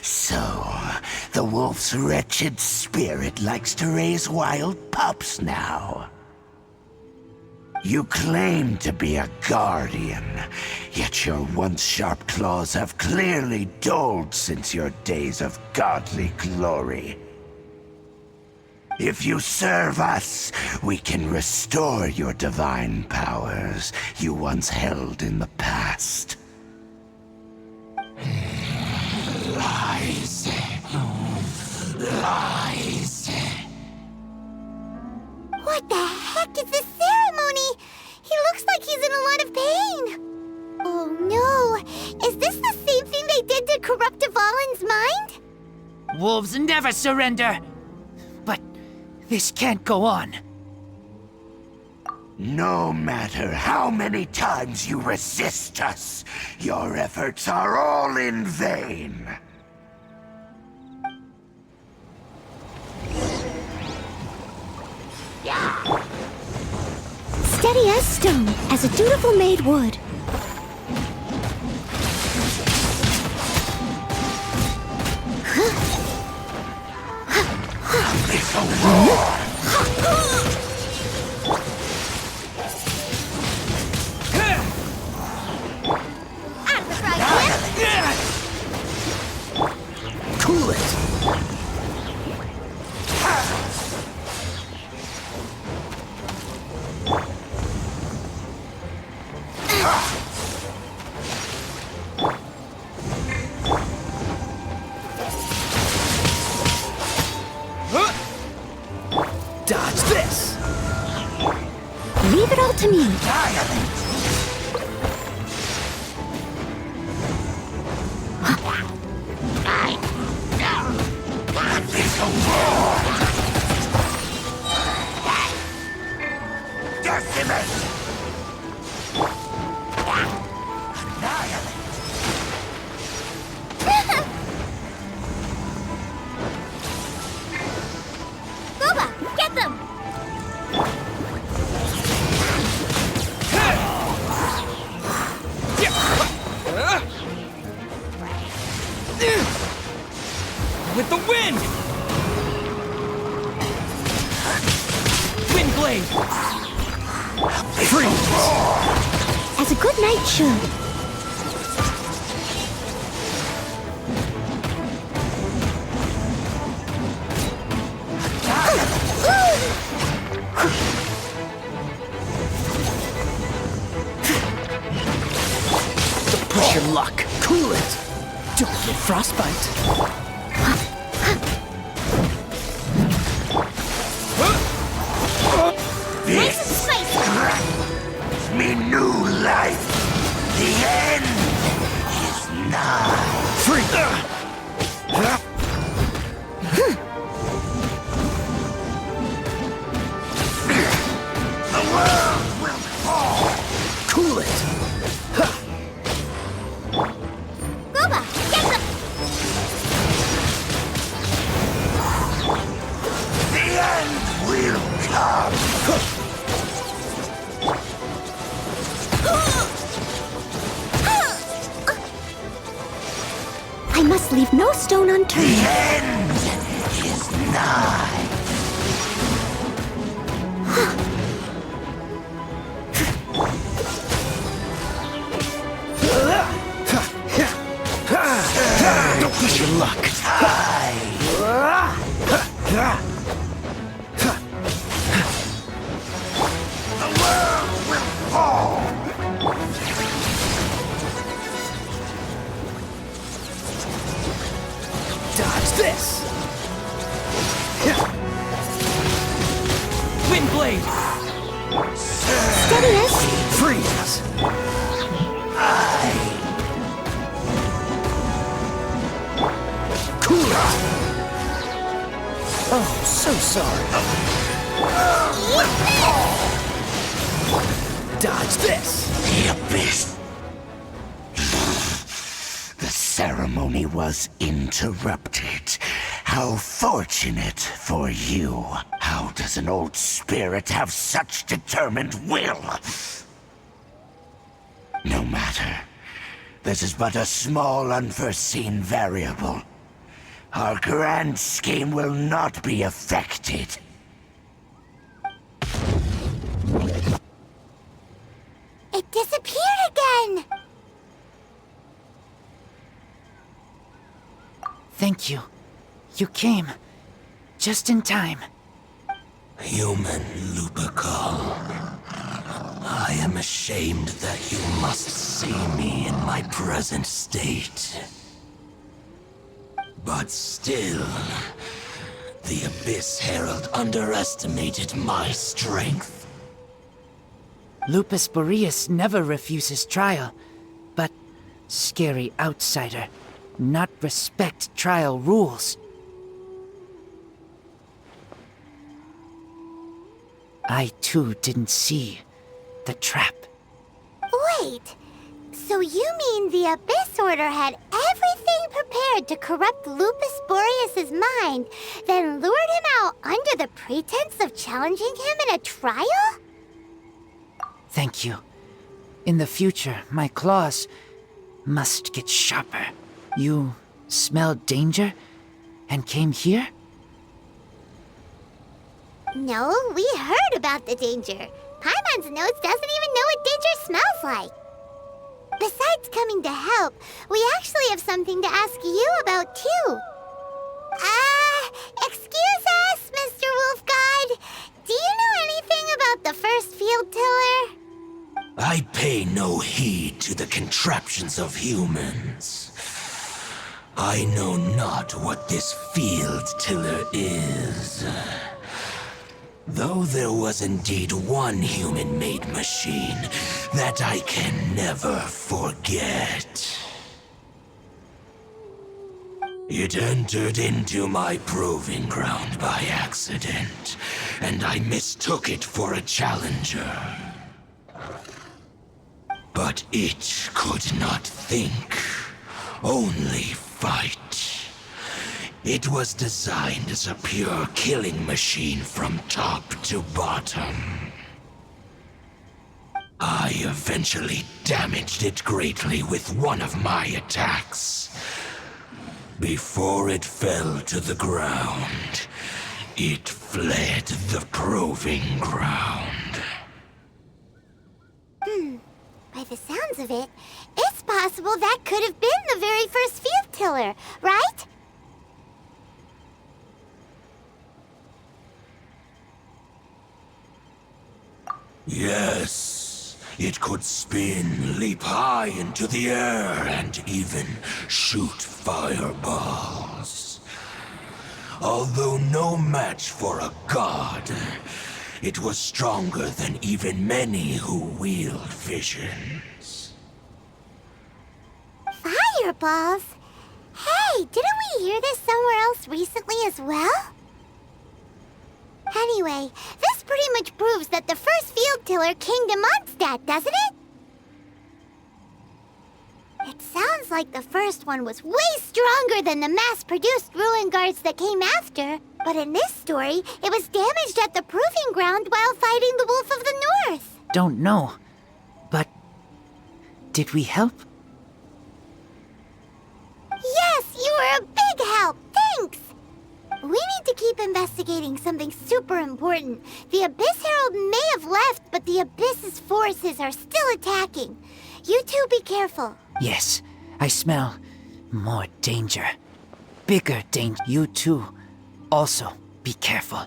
So, the wolf's wretched spirit likes to raise wild pups now. You claim to be a guardian, yet your once sharp claws have clearly dulled since your days of godly glory. If you serve us, we can restore your divine powers you once held in the past. Lies. Lies. What the heck is this ceremony? He looks like he's in a lot of pain. Oh no, is this the same thing they did to corrupt Dvalin's mind? Wolves never surrender! But this can't go on. No matter how many times you resist us, your efforts are all in vain. Steady as stone, as a dutiful maid would. It's a war! Cool it. Dodge this. Leave it all to me. It's a war! Decimate! Annihilate! Boba, get them! With the wind! Wind blade! Freeze! As a good knight should. Push your luck. Cool it. Don't get frostbite. This grants me new life. The end is nigh. The world will fall. Cool it. Boba, get them! The end will come. I must leave no stone The unturned. end is nigh. Don't push your luck. The world will fall. Dodge this. Wind blade. Steady as... Freeze. Cool it. Oh, so sorry. Dodge this. The Abyss. The ceremony was interrupted. How fortunate for you. How does an old spirit have such determined will? No matter. This is but a small unforeseen variable. Our grand scheme will not be affected. It disappeared again! Thank you. You came. Just in time. Human Lupercal. I am ashamed that you must see me in my present state. But still, the Abyss Herald underestimated my strength. Lupus Boreas never refuses trial, but scary outsider, not respect trial rules. I too didn't see the trap. Wait, so you mean the Abyss Order had everything prepared to corrupt Lupus Boreas's mind, then lured him out under the pretense of challenging him in a trial? Thank you. In the future, my claws must get sharper. You smelled danger and came here? No, we heard about the danger. Paimon's nose doesn't even know what danger smells like. Besides coming to help, we actually have something to ask you about too. Excuse us, Mr. Wolf God. Do you know anything about the first field tiller? I pay no heed to the contraptions of humans. I know not what this field tiller is. Though there was indeed one human-made machine that I can never forget. It entered into my proving ground by accident, and I mistook it for a challenger. But it could not think, only fight. It was designed as a pure killing machine from top to bottom. I eventually damaged it greatly with one of my attacks. Before it fell to the ground, it fled the proving ground. By the sounds of it, it's possible that could have been the very first field tiller, right? Yes, it could spin, leap high into the air, and even shoot fireballs. Although no match for a god, it was stronger than even many who wield visions. Fireballs? Hey, didn't we hear this somewhere else recently as well? Anyway, this pretty much proves that the first field tiller came to Mondstadt, doesn't it? It sounds like the first one was way stronger than the mass-produced ruin guards that came after. But in this story, it was damaged at the proving ground while fighting the Wolf of the North. Don't know. But did we help? Yes, you were a big help. Thanks. We need to keep investigating something super important. The Abyss Herald may have left, but the Abyss's forces are still attacking. You two be careful. Yes, I smell more danger. Bigger danger. You too. Also, be careful.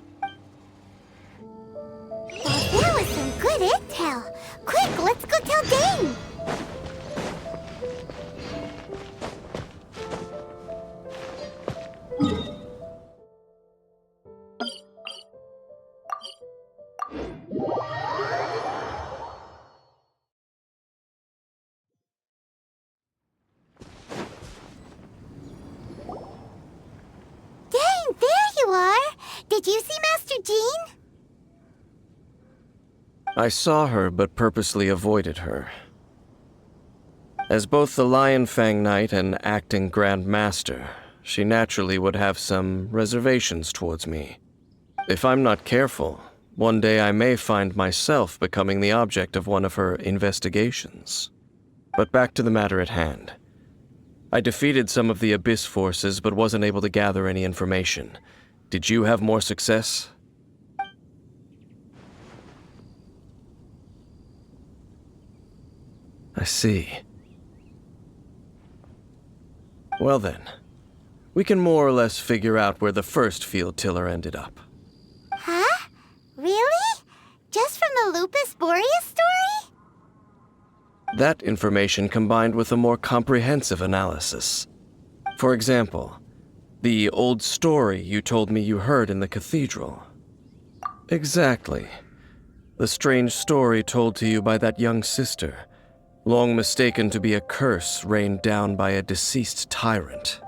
That was some good intel. Quick, let's go tell Dane. Dane, there you are. Did you see Master Jean? I saw her, but purposely avoided her. As both the Lion Fang Knight and acting Grand Master, she naturally would have some reservations towards me. If I'm not careful, one day I may find myself becoming the object of one of her investigations. But back to the matter at hand. I defeated some of the Abyss forces, but wasn't able to gather any information. Did you have more success? I see. Well then, we can more or less figure out where the first field tiller ended up. Huh? Really? Just from the Lupus Boreas story? That information combined with a more comprehensive analysis. For example, the old story you told me you heard in the cathedral. Exactly. The strange story told to you by that young sister, long mistaken to be a curse rained down by a deceased tyrant.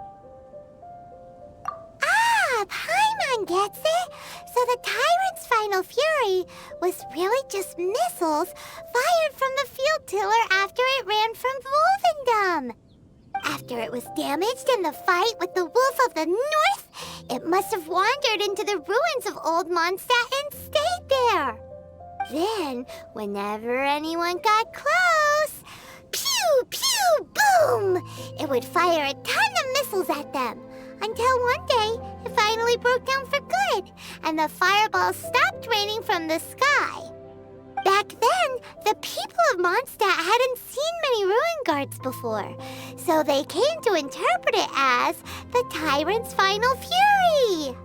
Ah, Paimon gets it. So the tyrant's final fury was really just missiles from the field tiller after it ran from Wolvendom. After it was damaged in the fight with the Wolf of the North, it must have wandered into the ruins of old Mondstadt and stayed there. Then, whenever anyone got close, pew, pew, boom! It would fire a ton of missiles at them, until one day it finally broke down for good, and the fireballs stopped raining from the sky. Back then, the people of Mondstadt hadn't seen many ruin guards before, so they came to interpret it as the Tyrant's final fury.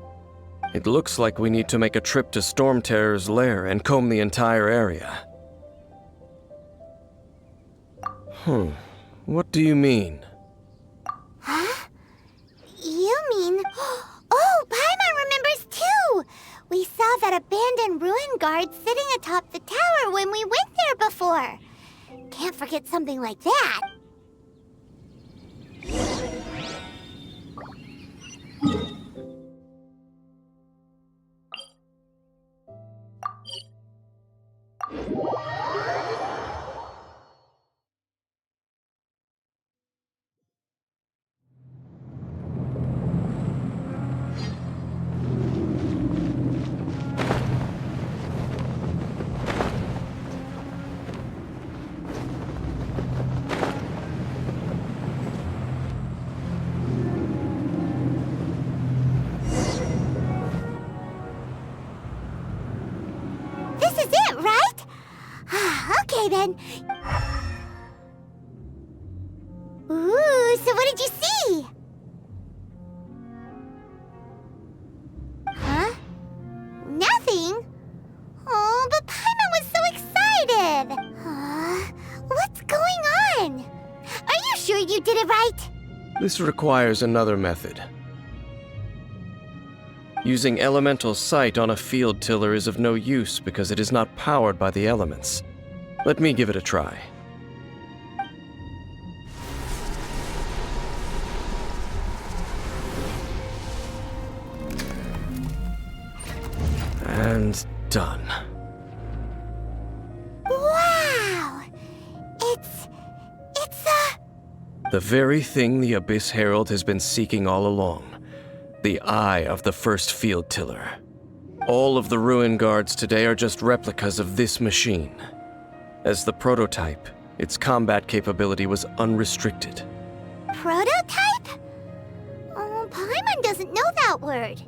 It looks like we need to make a trip to Storm Terror's lair and comb the entire area. What do you mean? Huh? You mean... Oh, Paimon remembers too! We saw that abandoned ruin guard sitting atop the tower when we went there before. Can't forget something like that. This is it, right? Okay then. Ooh, so what did you see? Huh? Nothing? Oh, but Paimon was so excited. What's going on? Are you sure you did it right? This requires another method. Using elemental sight on a field tiller is of no use because it is not powered by the elements. Let me give it a try. And done. Wow! It's The very thing the Abyss Herald has been seeking all along. The eye of the first field tiller. All of the ruin guards today are just replicas of this machine. As the prototype, its combat capability was unrestricted. Prototype? Oh, Paimon doesn't know that word.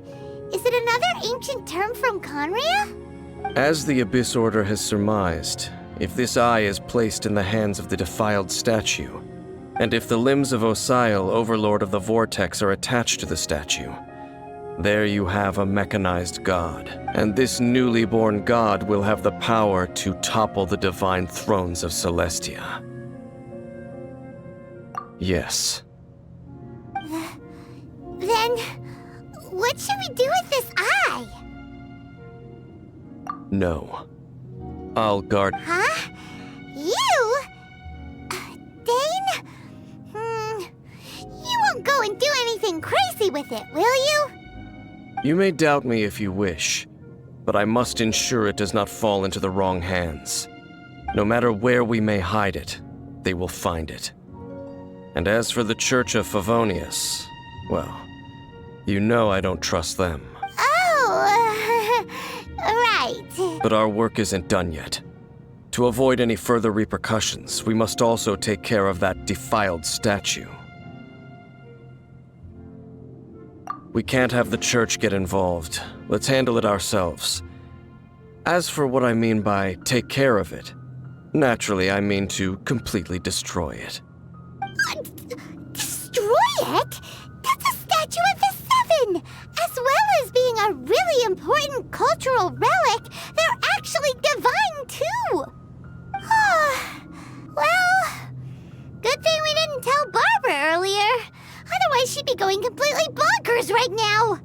Is it another ancient term from Conria? As the Abyss Order has surmised, if this eye is placed in the hands of the defiled statue, and if the limbs of Osial, Overlord of the Vortex, are attached to the statue, there you have a mechanized god, and this newly born god will have the power to topple the divine thrones of Celestia. Yes. Then, what should we do with this eye? No. I'll guard. Huh? You? Dane? You won't go and do anything crazy with it, will you? You may doubt me if you wish, but I must ensure it does not fall into the wrong hands. No matter where we may hide it, they will find it. And as for the Church of Favonius, well, you know I don't trust them. Oh, right. But our work isn't done yet. To avoid any further repercussions, we must also take care of that defiled statue. We can't have the church get involved. Let's handle it ourselves. As for what I mean by take care of it, naturally I mean to completely destroy it. Destroy it? That's a statue of the Seven! As well as being a really important cultural relic, they're actually divine too! Well, good thing we didn't tell Barbara earlier. Otherwise she'd be going completely bonkers right now!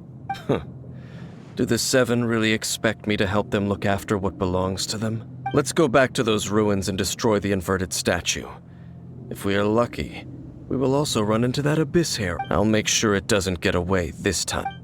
Do the Seven really expect me to help them look after what belongs to them? Let's go back to those ruins and destroy the inverted statue. If we are lucky, we will also run into that Abyss Herald. I'll make sure it doesn't get away this time.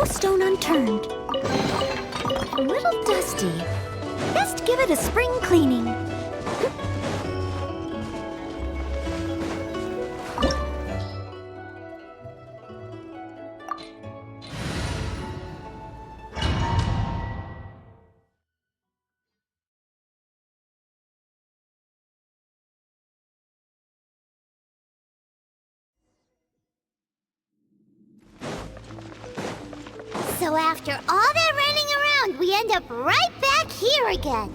no stone unturned. A little dusty. Best give it a spring cleaning. So after all that running around, we end up right back here again.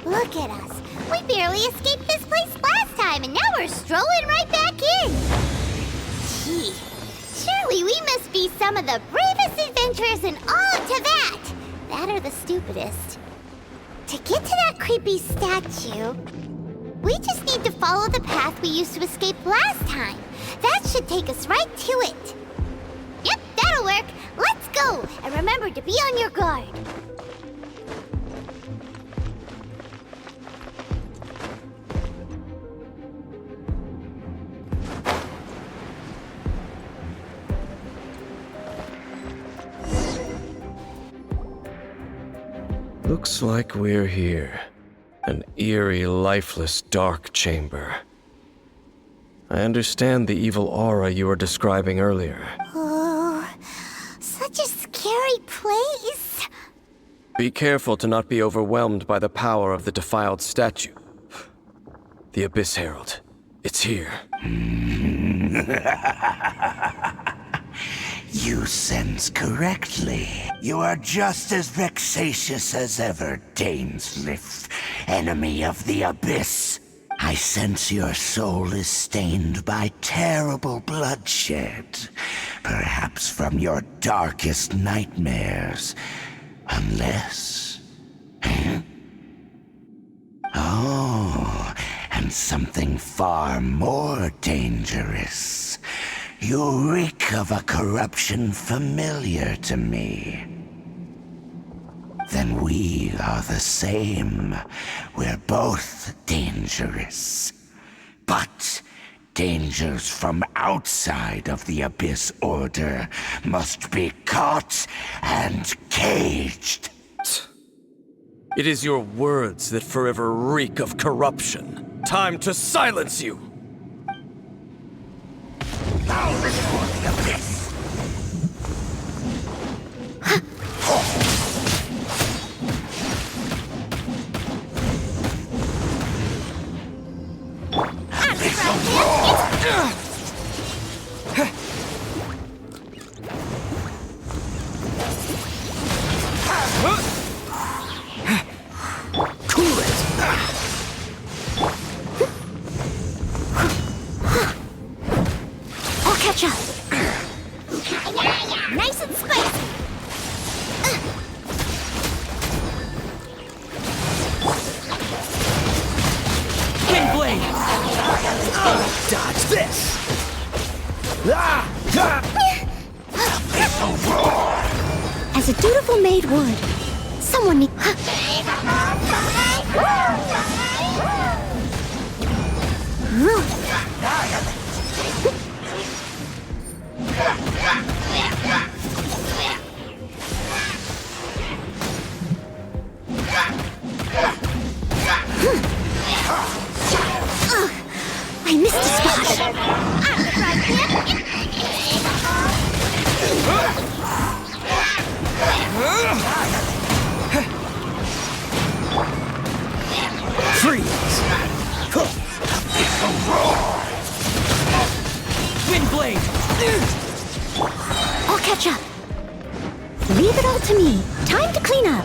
Look at us. We barely escaped this place last time, and now we're strolling right back in. Gee, surely we must be some of the bravest adventurers in all of Teyvat. That or the stupidest. To get to that creepy statue, we just need to follow the path we used to escape last time. That should take us right to it. Yep, that'll work. Let's go! And remember to be on your guard. Looks like we're here. An eerie, lifeless, dark chamber. I understand the evil aura you were describing earlier. Oh, such a scary place. Be careful to not be overwhelmed by the power of the defiled statue. The Abyss Herald. It's here. You sense correctly. You are just as vexatious as ever, Dainsleif, enemy of the Abyss. I sense your soul is stained by terrible bloodshed, perhaps from your darkest nightmares. Unless... Oh, and something far more dangerous. You reek of a corruption familiar to me. Then we are the same. We're both dangerous. But dangers from outside of the Abyss Order must be caught and caged. It is your words that forever reek of corruption. Time to silence you! Now restore the Abyss! I'll catch up. Nice and spicy. Windblade! Dodge this! As a dutiful maid would, someone need... I missed a spot. Freeze! Windblade! I'll catch up. Leave it all to me. Time to clean up.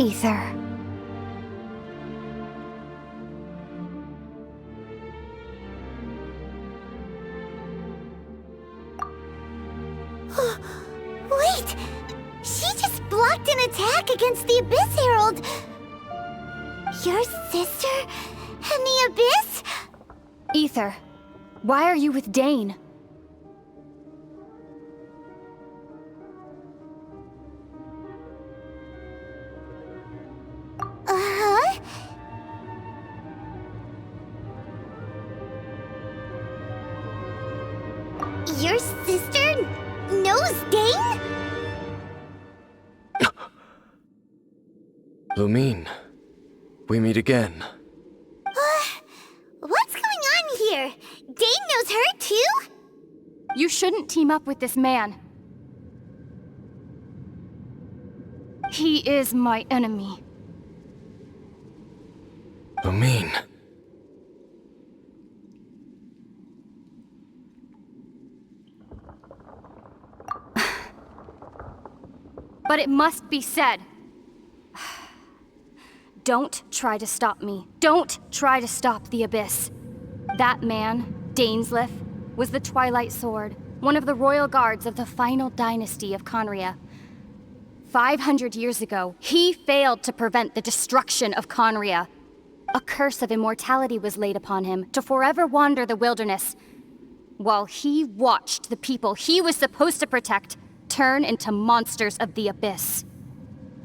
Aether. Wait! She just blocked an attack against the Abyss Herald! Your sister and the Abyss? Aether, why are you with Dane? Uh-huh? Your sister knows Dane? Lumine, we meet again. What's going on here? Dane knows her too? You shouldn't team up with this man. He is my enemy. Lumine. But it must be said. Don't try to stop me. Don't try to stop the Abyss. That man, Dainsleif, was the Twilight Sword, one of the royal guards of the final dynasty of Conria. 500 years ago, he failed to prevent the destruction of Conria. A curse of immortality was laid upon him to forever wander the wilderness, while he watched the people he was supposed to protect turn into monsters of the Abyss.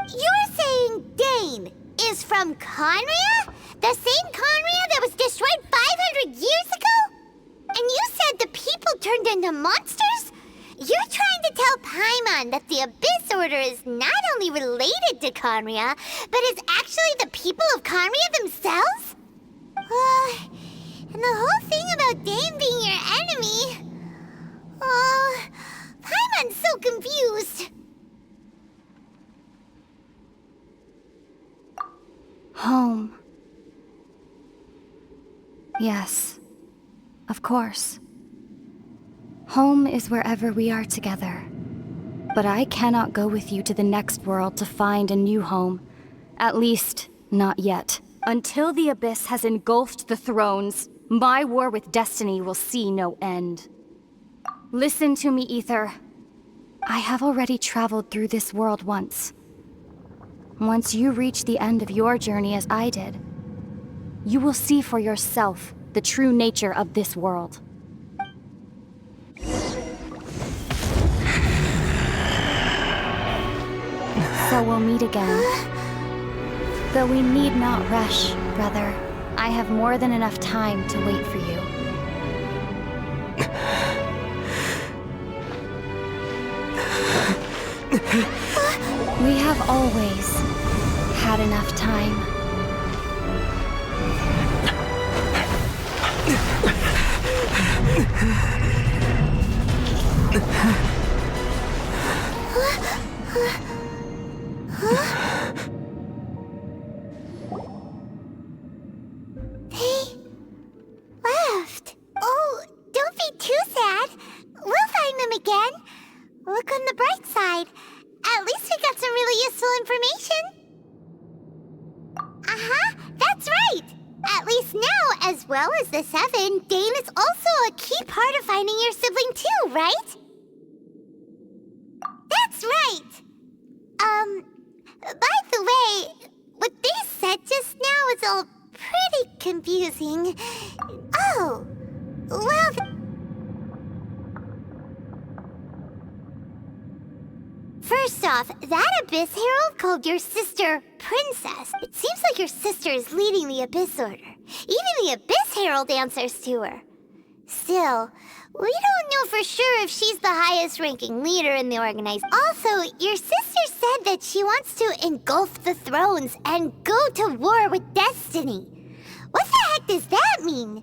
You're saying Dane is from Conria? The same Conria that was destroyed 500 years ago? And you said the people turned into monsters? You're trying to tell Paimon that the Abyss Order is not only related to Conria, but is actually the people of Conria themselves? And the whole thing about Dane being your enemy... Paimon's so confused. Home. Yes, of course. Home is wherever we are together. But I cannot go with you to the next world to find a new home. At least, not yet. Until the Abyss has engulfed the thrones, my war with destiny will see no end. Listen to me, Aether. I have already traveled through this world once. Once you reach the end of your journey as I did, you will see for yourself the true nature of this world. So we'll meet again. Though we need not rush, brother. I have more than enough time to wait for you. We have always had enough time. They left. Oh, don't be too sad. We'll find them again. Look on the bright side. At least we got some really useful information. That's right. At least now, as well as the Seven, Dane is also a key part of finding your sibling too, right? That's right. By the way, what they said just now is all pretty confusing. Oh, well... First off, that Abyss Herald called your sister Princess. It seems like your sister is leading the Abyss Order. Even the Abyss Herald answers to her. Still, we don't know for sure if she's the highest-ranking leader in the organization. Also, your sister said that she wants to engulf the thrones and go to war with destiny. What the heck does that mean?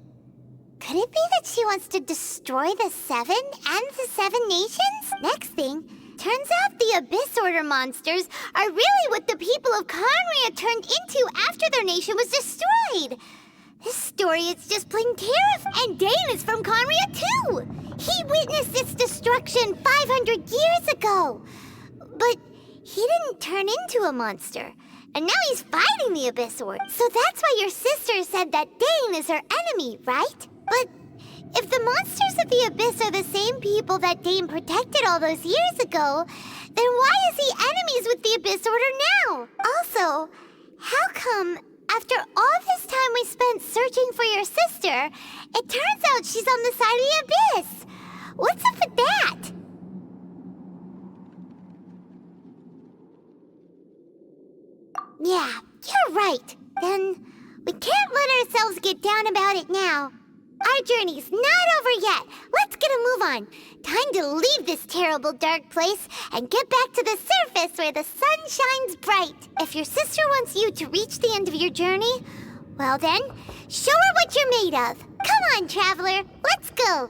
Could it be that she wants to destroy the Seven and the Seven Nations? Next thing... Turns out the Abyss Order monsters are really what the people of Conria turned into after their nation was destroyed. This story is just plain terrifying. And Dane is from Conria too. He witnessed its destruction 500 years ago. But he didn't turn into a monster. And now he's fighting the Abyss Order. So that's why your sister said that Dane is her enemy, right? But if the monsters of the Abyss are the same people that Dane protected all those years ago, then why is he enemies with the Abyss Order now? Also, how come after all this time we spent searching for your sister, it turns out she's on the side of the Abyss? What's up with that? Yeah, you're right. Then we can't let ourselves get down about it now. Our journey's not over yet. Let's get a move on. Time to leave this terrible dark place and get back to the surface where the sun shines bright. If your sister wants you to reach the end of your journey, well then, show her what you're made of. Come on, traveler, let's go.